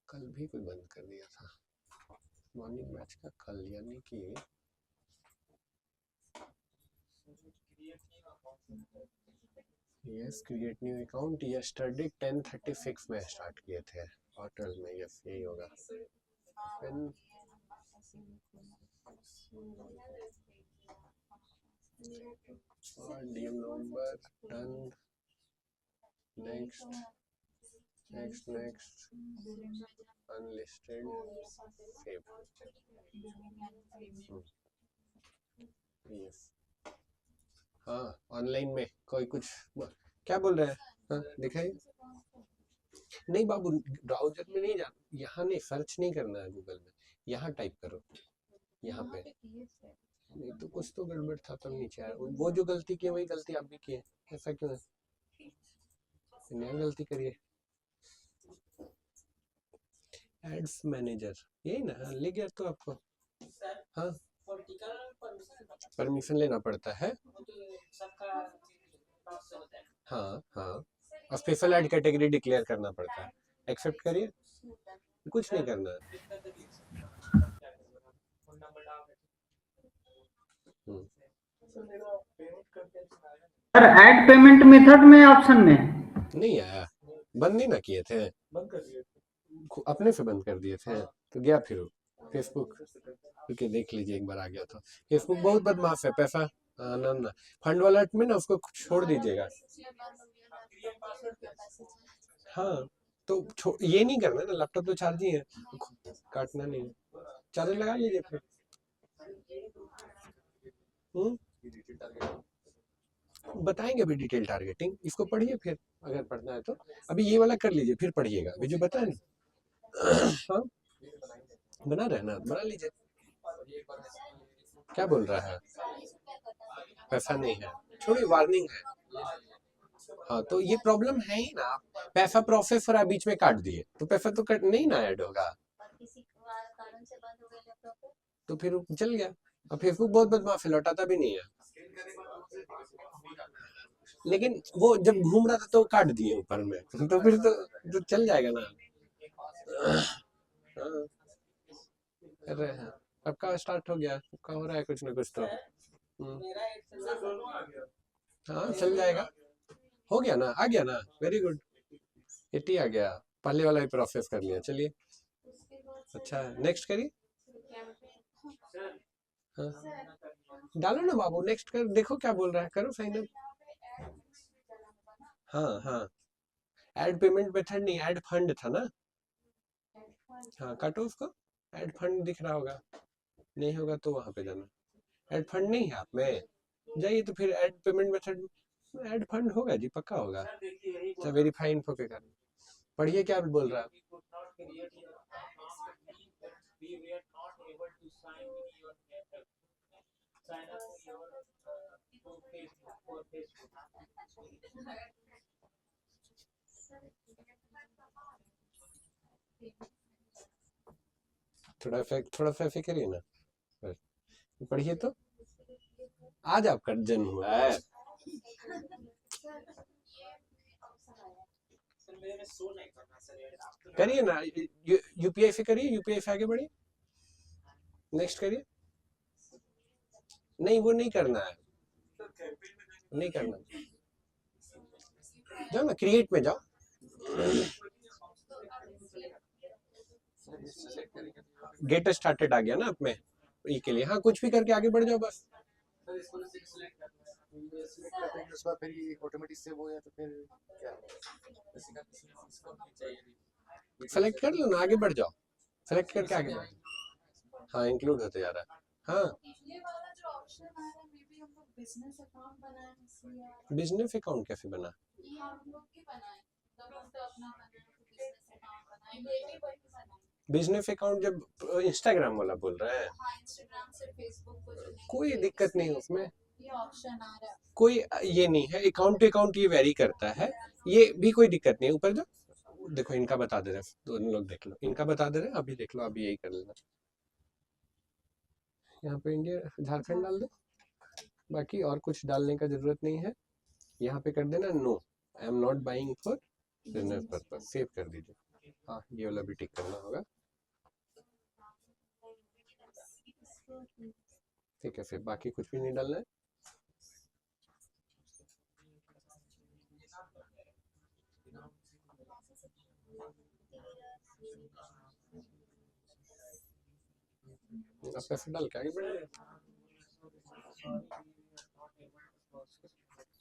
कल भी कोई बंद कर दिया था मॉर्निंग बैच का कल, यानी कि yes create new account yesterday 10:36 में स्टार्ट किए थे होटल में, यस यही होगा। फिर और DM number done, next next next, unlisted, save, yes. हाँ ऑनलाइन में कोई कुछ क्या बोल रहे हैं? हाँ दिखाइए। नहीं बाबू, ब्राउजर में नहीं जाना, यहाँ नहीं, सर्च नहीं करना है गूगल में, यहाँ टाइप करो, यहाँ पे। नहीं तो कुछ तो गड़बड़ था तब नीचे आया। वो जो गलती की वही गलती आप भी की है, ऐसा क्यों है? नया गलती करिए। एड्स मैनेजर यही ना, हाँ, ले गया तो आपको। हाँ परमिशन लेना पड़ता है। हाँ हाँ, और स्पेशल ऐड कैटेगरी डिक्लेयर करना पड़ता है। एक्सेप्ट करिए, कुछ नहीं करना है। सर ऐड पेमेंट मेथड में ऑप्शन में नहीं आया, बंद नहीं ना किए थे, बंद कर दिए, अपने से बंद कर दिए थे तो गया फिर फेसबुक, क्योंकि देख लीजिए एक बार आ गया तो। फेसबुक बहुत बदमाश है, पैसा ना फंड वॉलेट में ना उसको छोड़ दीजिएगा। हाँ तो ये नहीं करना ना, लैपटॉप तो चार्ज ही है, काटना नहीं है, चार्जर लगा लीजिए फिर। बताएंगे अभी डिटेल टारगेटिंग, इसको पढ़िए फिर अगर पढ़ना है तो। अभी ये वाला कर लीजिए फिर पढ़िएगा, अभी जो बताया ना। हाँ बना रहे ना, बना लीजिए। क्या बोल रहा है? पैसा नहीं है, छोड़िए, वार्निंग है। हाँ तो ये प्रॉब्लम है ही ना, पैसा प्रोसेस हो रहा है बीच में काट दिए तो पैसा तो कट नहीं ना ऐड होगा, तो फिर चल गया। अब फेसबुक बहुत बदमाश है, लौटाता भी नहीं है। लेकिन वो जब घूम रहा था तो काट दिए ऊपर में, तो फिर तो चल जाएगा ना। हाँ, कर रहे हैं, सबका स्टार्ट हो गया, सबका हो रहा है कुछ ना कुछ तो। हाँ चल जाएगा, हो गया ना, आ गया ना, वेरी गुड, 80 आ गया, पहले वाला भी प्रोसेस कर लिया, चलिए अच्छा है। नेक्स्ट करिए। हाँ डालो ना बाबू, नेक्स्ट कर, देखो क्या बोल रहा है, करो साइन अप। हाँ हाँ, ऐड पेमेंट मेथड नहीं, ऐड फंड था ना। हाँ काटो उसको, ऐड फंड दिख रहा होगा, नहीं होगा तो वहां पे जाना। ऐड फंड नहीं है आप में, जाइए तो फिर add payment method, add fund होगा जी, पक्का होगा। अच्छा वेरीफाई इन्फो के कारण पढ़िए क्या बोल रहा है। थोड़ा सा ऐसे करिए ना, पढ़िए तो, आज आपका जन्म हुआ है। करिए ना, यूपीआई से करिए, यूपीआई से आगे बढ़िए, नेक्स्ट करिए। नहीं वो नहीं करना है, नहीं करना, जाओ ना क्रिएट में जाओ, गेट स्टार्टेड आ गया ना आप में, ई के लिए। हाँ कुछ भी करके आगे बढ़ जाओ बस। सेलेक्ट कर लो ना, आगे बढ़ जाओ, सेलेक्ट करके आगे बढ़ जाओ। हाँ इंक्लूड होते जा रहा है। हाँ बिजनेस अकाउंट कैसे बना? बिजनेस अकाउंट जब इंस्टाग्राम वाला बोल रहा है, कोई दिक्कत नहीं है उसमें, कोई ये नहीं है, अकाउंट टू अकाउंट ये वेरी करता है, ये भी कोई दिक्कत नहीं है। ऊपर जो देखो इनका बता दे रहे हैं, दोनों लोग देख लो, इनका बता दे रहे हैं, अभी देख लो, अभी यही कर लेना। यहाँ पे इंडिया झारखंड डाल दो, बाकी और कुछ डालने का जरूरत नहीं है। यहाँ पे कर देना no, I am not buying for business purpose, save कर दीजिए। हाँ ये वाला भी टिक करना होगा, ठीक है। फिर बाकी कुछ भी नहीं डालना है। आप पैसे डाल के आगे बढ़े,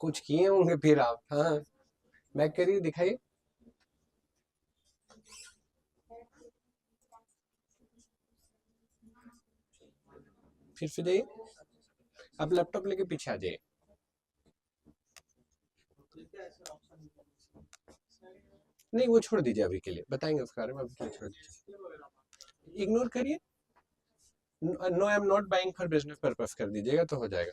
कुछ किए होंगे फिर आप। हाँ बैक करिए, दिखाइए। फिर से जाइए, आप लैपटॉप लेके पीछे आ जाइए। नहीं वो छोड़ दीजिए, अभी के लिए बताएंगे उसके बारे में, अभी के लिए छोड़ दीजिए, इग्नोर करिए। No I am not buying for business purpose कर दीजिएगा तो हो जाएगा।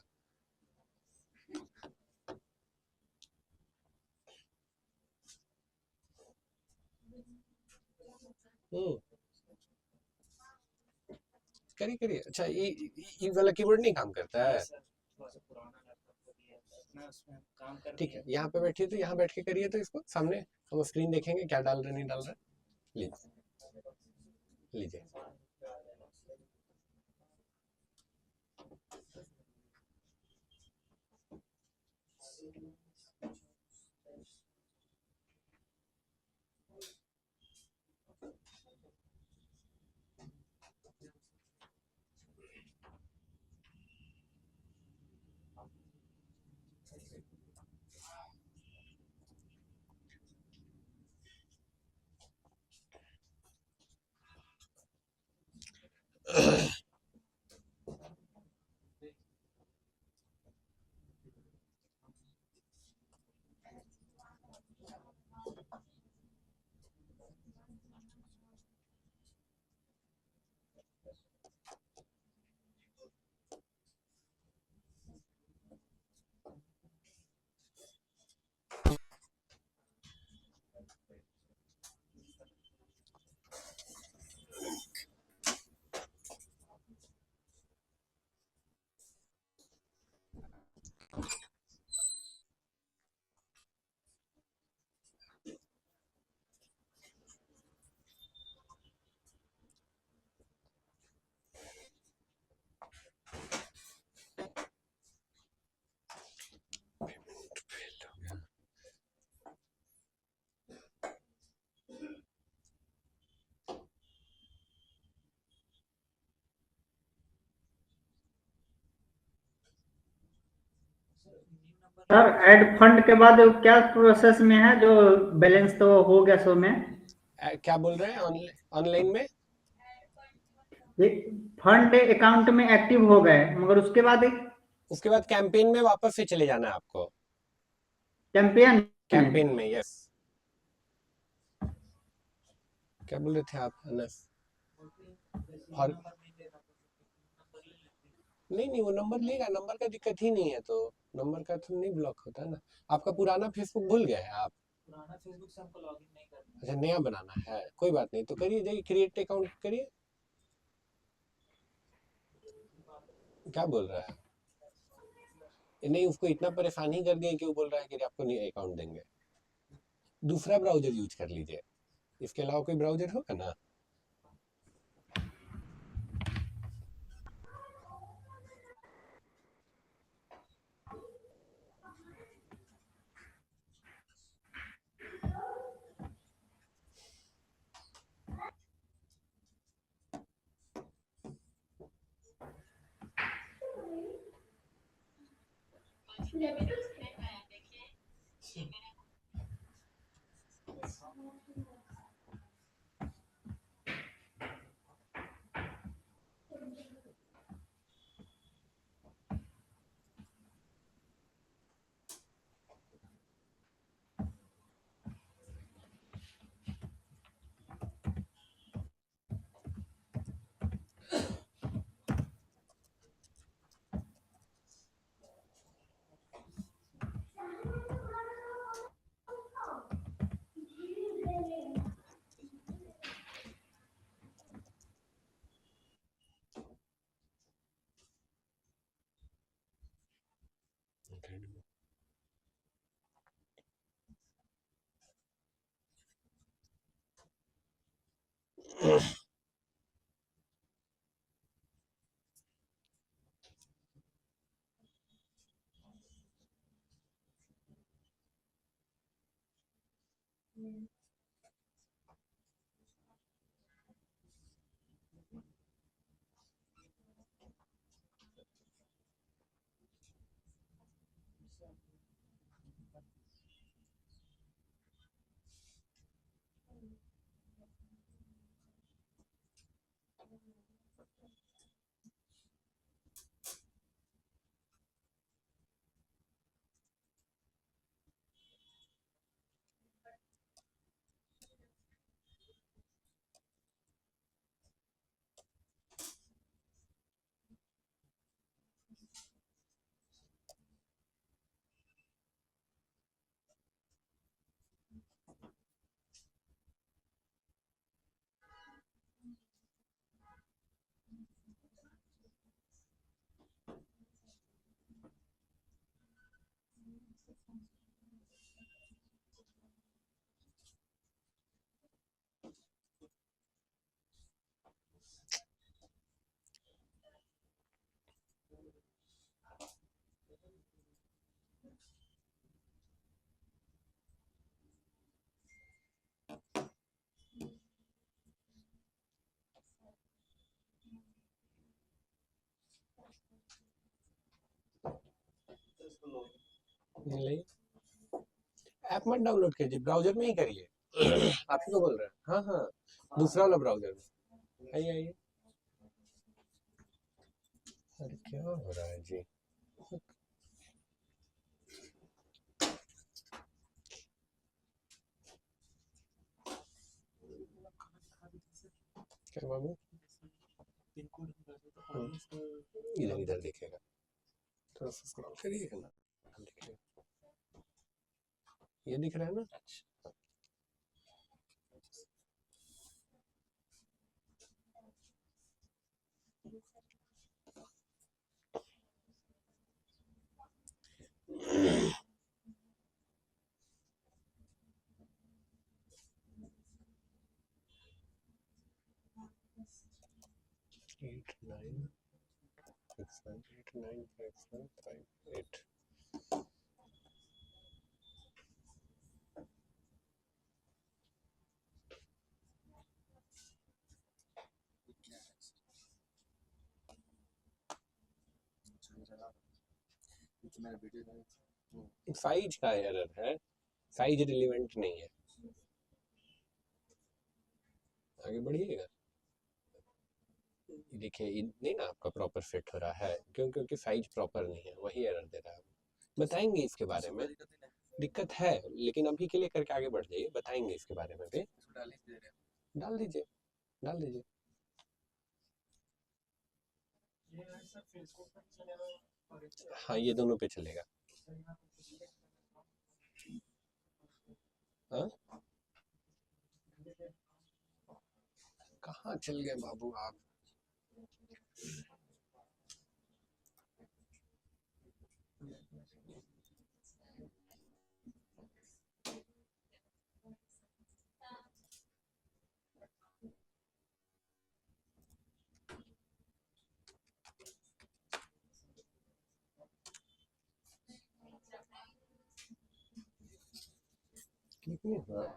करिए करिए। अच्छा ये वाला कीबोर्ड नहीं काम करता है, ठीक है। यहाँ पे बैठिए, तो यहाँ बैठ के करिए, तो इसको सामने हम स्क्रीन देखेंगे क्या डाल रहे नहीं डाल रहे। लीजिए लीजिए। सर ऐड फंड के बाद क्या प्रोसेस में है, जो बैलेंस तो हो गया सो में? क्या बोल रहे हैं, ऑनलाइन में ये फंड अकाउंट में एक्टिव हो गए, मगर उसके बाद उसके बाद कैंपेन में वापस से चले जाना है आपको, कैंपेन में कैंपेन में। यस, क्या बोल रहे थे आप अनस? और नहीं वो नंबर लेगा, नंबर का दिक्कत ही नहीं है, तो नंबर का तो नहीं ब्लॉक होता ना। आपका पुराना फेसबुक भूल गए हैं आप? पुराना फेसबुक से हमको लॉगिन नहीं करना। अच्छा नया बनाना है, कोई बात नहीं, तो करिए, जाइए क्रिएट अकाउंट करिए। क्या बोल रहा है? नहीं उसको इतना परेशान ही कर दिया कि वो बोल रहा है कि आपको नहीं अकाउंट देंगे। दूसरा ब्राउजर यूज कर लीजिए, इसके अलावा कोई ब्राउजर होगा ना। ऐप मत डाउनलोड कीजिए, ब्राउजर में ही करिए। आप ही को बोल रहे हैं। हाँ हाँ, दूसरा वाला ब्राउजर में आइए आइए। अरे क्या हो रहा है जी? क्या बाबू? इधर इधर दिखेगा, थोड़ा सा स्क्रॉल करिएगा ना, दिखेगा। ये दिख रहा है ना? 8961895158। साइज का एरर है, साइज रिलेवेंट नहीं है। आगे बढ़िएगा। देखिए नहीं ना, आपका प्रॉपर फिट हो रहा है, क्योंकि साइज प्रॉपर नहीं है, वही एरर दे रहा है। बताएंगे इसके बारे में, दिक्कत है, लेकिन अभी के लिए करके आगे बढ़ जाइए, बताएंगे इसके बारे में भी। डाल दीजिए, डाल दीजिए। हाँ, ये दोनों पे चलेगा। हाँ, कहाँ चल गए बाबू आप? कितनी बार?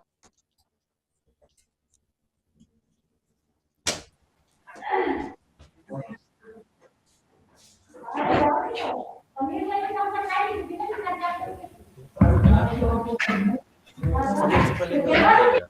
सबसे पहले तो डालिएगा।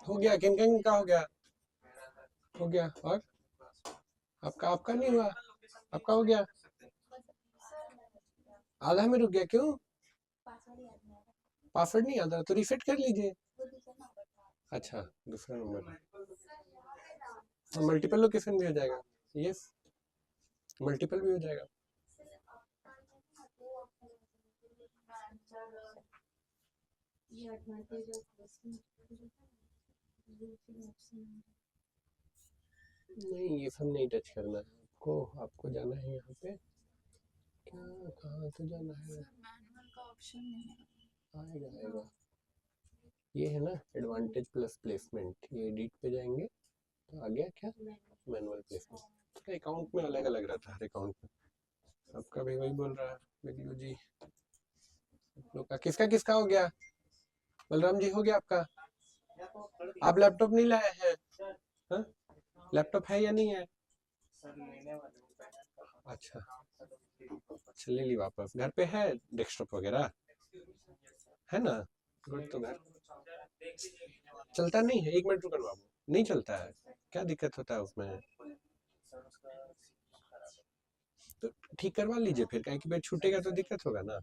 हो गया, किन किन का हो गया? हो गया। और आपका आपका नहीं हुआ? आपका हो गया? आधा में रुक गया, क्यों? पासवर्ड नहीं आता तो रीसेट कर लीजिए। अच्छा, दूसरा नंबर। मल्टीपल लोकेशन भी हो जाएगा। यस, मल्टीपल भी हो जाएगा। नहीं, ये सब नहीं टच करना है आपको। आपको जाना है यहाँ पे, क्या कहाँ से जाना है? आएगा आएगा, ये है ना एडवांटेज प्लस प्लेसमेंट। ये एडिट पे जाएंगे तो आ गया क्या? Manual placement. तो अकाउंट में अलग अलग रहता है, हर अकाउंट में। आपका भी वही बोल रहा है बिल्लू जी। आप लोग का किसका किसका हो गया? बलराम जी हो गया आपका? आप लैपटॉप नहीं लाए हैं? हाँ? लैपटॉप है या नहीं है? अच्छा अच्छा, ले ली वापस। घर पे है डेस्कटॉप वगैरह है ना? गुड। तो घर चलता नहीं है? 1 मिनट रुको बाबू। नहीं चलता है? क्या दिक्कत होता है उसमें? तो ठीक करवा लीजिए फिर, कहीं की फिर छूटेगा तो दिक्कत होगा ना।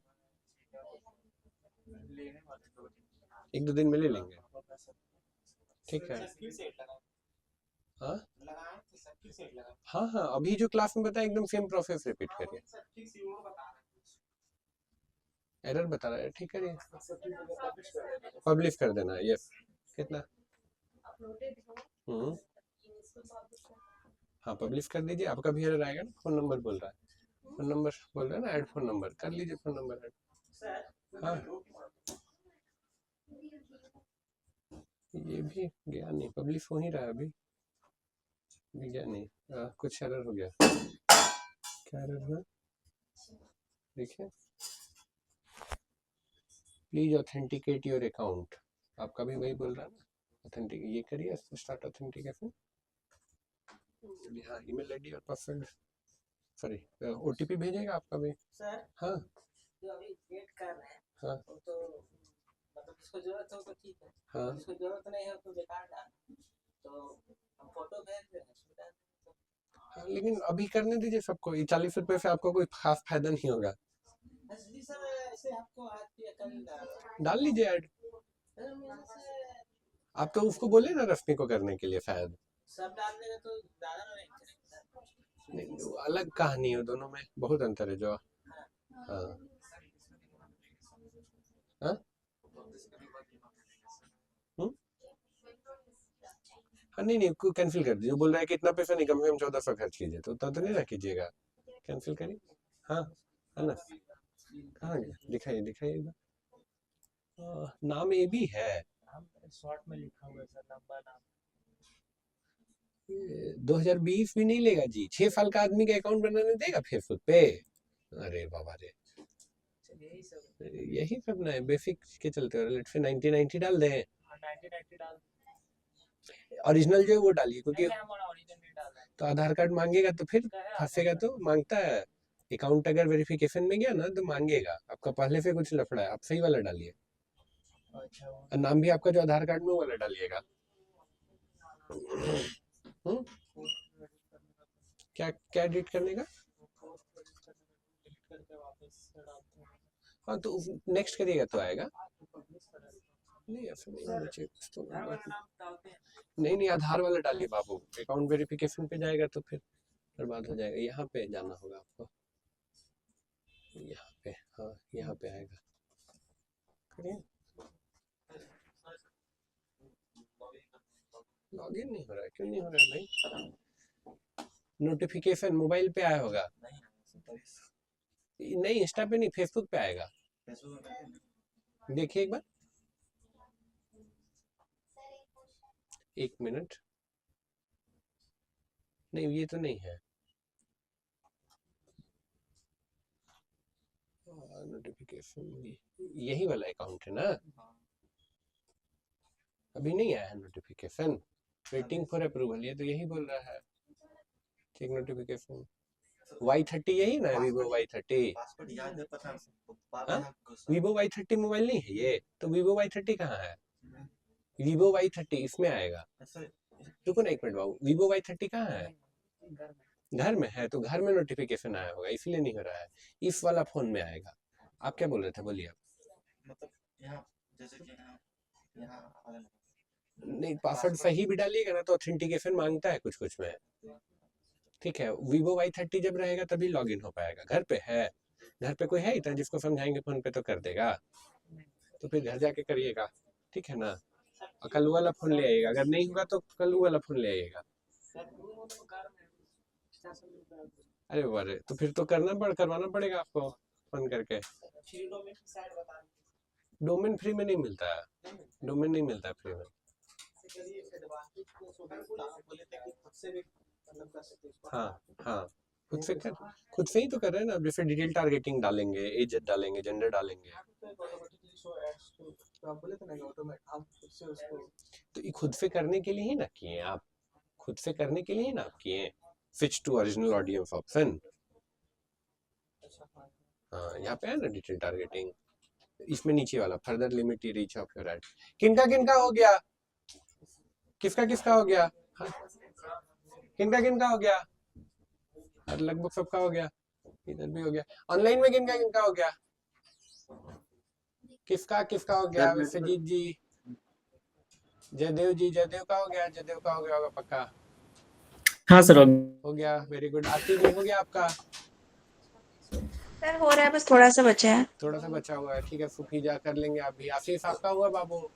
1-2 दिन में ले लेंगे, ठीक है। हाँ हाँ हाँ, अभी जो क्लास में बताया एकदम सेम प्रोसेस रिपीट करिए। एरर बता रहा है, ठीक करिए, पब्लिश कर देना। यस, कितना? हाँ, पब्लिश कर दीजिए। आपका भी एरर आएगा ना। फोन नंबर बोल रहा है, फोन नंबर बोल रहा है ना, ऐड फोन नंबर कर लीजिए। Phone number add. हाँ, ये भी गया नहीं, पब्लिश हो ही रहा है अभी भी गया नहीं। कुछ एरर हो गया। क्या एरर हुआ देखिए। Please authenticate your account. आपका भी वही बोल रहा है ना, ऑथेंटिक। ये करिए, स्टार्ट ऑथेंटिकेशन। हाँ, ईमेल आईडी और पासवर्ड, सॉरी ओटीपी भेजेगा आपका भी। सर हाँ जो अभी वेट कर रहे हैं हाँ तो मतलब जिसको जरूरत हो तो ठीक है, हाँ जिसको जरूरत नहीं है तो बेकार डाल। तो हम फोटो भेज रहे हैं, सुविधा हाँ, लेकिन अभी करने दीजिए सबको। ये 40 रुपए से आपको कोई खास फायदा नहीं होगा। जी सर, ऐसे आपको आज के कल डाल लीजिए ऐड। सर मेरे से आप तो उसको बोले ना रश्मि को करने के लिए शायद। सब डाल देगा तो ज्यादा नहीं चलेगा सर। नहीं, वो अलग कहानी है, दोनों में बहुत अंतर है जो। हाँ हाँ हाँ, नहीं नहीं, कैंसिल कर दीजिए। बोल रहा है कि इतना पैसा नहीं, कम से कम 1400 खर्च कीजिए, तो उतना तो नहीं ना कीजिएगा। कैंसिल करिए। हाँ है ना, कहाँ गया? दिखाइए दिखाइए। नाम ए भी है, शॉर्ट में लिखा हुआ है सर, लंबा नाम। 2020 भी नहीं लेगा जी। 6 साल का आदमी का अकाउंट बनाने देगा फेसबुक पे? अरे बाबा रे, यही सब ना है बेसिक के चलते। लेट से 1990 डाल दें, 1990 डाल ओरिजिनल जो है वो डालिए, क्योंकि हमारा ओरिजिनल नहीं डाल रहा तो आधार कार्ड मांगेगा तो फिर फंसेगा। तो मांगता है अकाउंट, अगर वेरिफिकेशन में गया ना तो मांगेगा। आपका पहले से कुछ लफड़ा है, आप सही वाला डालिए। अच्छा और नाम भी आपका जो आधार कार्ड में वो वाला डालिएगा। क्या क्या एडिट करने का? हाँ, तो नेक्स्ट करिएगा तो आएगा। नहीं ऐसा नहीं, नीचे तो नहीं नहीं, आधार वाला डालिए बाबू। अकाउंट वेरिफिकेशन पे जाएगा तो फिर बर्बाद हो जाएगा। यहाँ पे जाना होगा आपको, यहाँ पे। हाँ, यहाँ पे आएगा, करिए। लॉगिन नहीं हो रहा है, क्यों नहीं हो रहा है भाई? नोटिफिकेशन मोबाइल पे आया होगा। नहीं, इंस्टा पे नहीं, फेसबुक पे आएगा। देखिए एक बार, 1 मिनट। नहीं, ये तो नहीं है। नोटिफिकेशन यही वाला अकाउंट है ना? अभी नहीं आया है नोटिफिकेशन। वेटिंग फॉर अप्रूवल, ये तो यही बोल रहा है। Check notification. Y30 यही ना, Vivo Y30। Vivo Y30 mobile नहीं है ये तो। Vivo Y30 कहाँ है? Vivo Y30 इसमें आएगा। ऐसा रुको ना एक मिनट बाबू, Vivo Y30 कहाँ है? घर में है, तो घर में नोटिफिकेशन आया होगा इसलिए नहीं हो रहा है, इस वाला फोन में आएगा। आप क्या बोल रहे थे, बोलिए आप। मतलब यहाँ जैसे कि यहाँ आ रहा है। नहीं, पासवर्ड सही भी डालिएगा ना तो ऑथेंटिकेशन मांगता है कुछ कुछ में, ठीक है। Vivo Y30 जब रहेगा तभी लॉगिन हो पाएगा। घर पे है, घर पे कोई है इतना जिसको समझाएंगे फोन पे तो कर देगा, तो फिर घर जाके करिएगा, ठीक है ना। और कल वाला फोन ले आइएगा, अगर नहीं होगा तो कल वाला फोन ले आइएगा। अरे वारे, तो फिर तो करवाना पड़ेगा आपको फोन करके। फ्री डोमेन की साइट बता रही डोमेन फ्री में नहीं मिलता है, डोमेन नहीं मिलता है फ्री में। चलिए एडवांटेज को बोले थे कि खुद से भी मतलब कर सकते हैं इसको। हाँ हाँ, खुद से ही तो कर रहे हैं ना। जैसे डिटेल टारगेटिंग डालेंगे, एज डालेंगे, जेंडर डालेंगे, तो आप बोले थे ना कि ऑटोमेटिक आप खुद से उसको तो ये खुद से करने के लिए ही ना किए आप, खुद से करने के लिए ही ना आप किए switch to original audience option. हाँ, यहाँ पे है ना डिटेल टारगेटिंग, इसमें नीचे वाला further limit reach of your add. किनका हो गया, किसका हो गया, हाँ? किनका हो गया, लगभग सबका हो गया, इधर भी हो गया। ऑनलाइन में किनका हो गया, किसका हो गया, विश्वजीत जी, जयदेव का हो गया होगा पक्का। हाँ सर हो गया, वेरी गुड। आरती जी हो गया आपका? सर हो रहा है, बस थोड़ा सा बचा है। थोड़ा सा बचा हुआ है, ठीक है। फुफीजा कर लेंगे आप भी। आशीष आपका हुआ बाबू?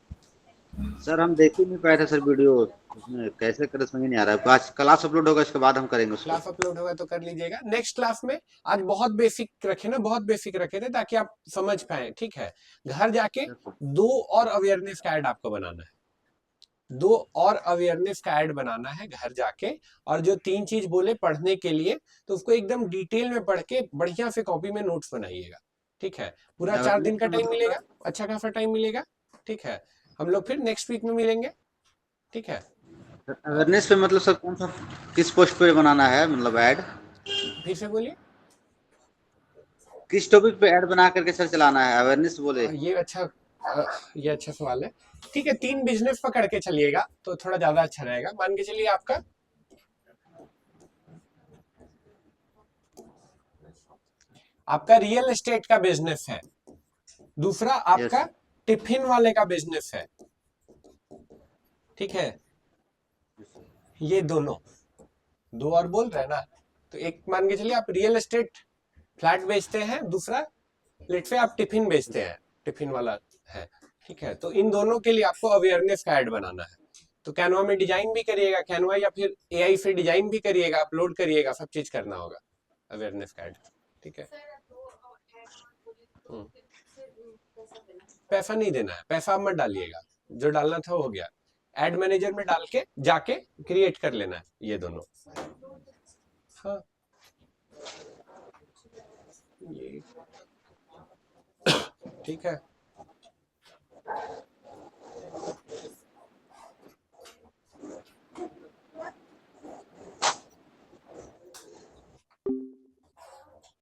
सर हम देख ही नहीं पाए थे सर वीडियो, उसमें कैसे करें समझ नहीं आ रहा है। आज क्लास अपलोड होगा, इसके बाद हम करेंगे उसको। क्लास अपलोड होगा तो कर लीजिएगा। नेक्स्ट क्लास में आज बहुत बेसिक रखे ना, बहुत बेसिक रखे थे ताकि आप समझ पाए, ठीक है। घर जाके 2 और अवेयरनेस का ऐड आपको बनाना है, 2 और अवेयरनेस का ऐड बनाना है घर जाके। और जो 3 चीज बोले पढ़ने के लिए, तो उसको एकदम डिटेल में पढ़ के बढ़िया से कॉपी में नोट्स बनाइएगा, ठीक है। पूरा 4 दिन का टाइम मिलेगा, अच्छा खासा टाइम मिलेगा, ठीक है। हम लोग फिर नेक्स्ट वीक में मिलेंगे, ठीक है। अवेयरनेस पे मतलब सर कौन सा, किस पोस्ट पे बनाना है, मतलब ऐड फिर से बोलिए। किस टॉपिक पे ऐड बना करके सर चलाना है, अवेयरनेस बोले? ये अच्छा सवाल है, ठीक है। 3 बिजनेस पकड़ के चलिएगा तो थोड़ा ज्यादा अच्छा रहेगा। मान के चलिए आपका रियल एस्टेट का बिजनेस है, दूसरा आपका टिफिन वाले का बिजनेस है, ठीक है। ये दोनों 2 और बोल रहे हैं ना, तो एक मान के चलिए आप रियल एस्टेट फ्लैट बेचते हैं, दूसरा लेट से आप टिफिन बेचते हैं, टिफिन वाला है, ठीक है। तो इन दोनों के लिए आपको अवेयरनेस का ऐड बनाना है। तो कैनवा में डिजाइन भी करिएगा, कैनवा या फिर एआई से डिजाइन भी करिएगा, अपलोड करिएगा, सब चीज करना होगा अवेयरनेस का ऐड, ठीक है। पैसा नहीं देना है, पैसा आप मत डालिएगा, जो डालना था हो गया। एड मैनेजर में डाल के जाके क्रिएट कर लेना है ये दोनों। हाँ, ये ठीक है।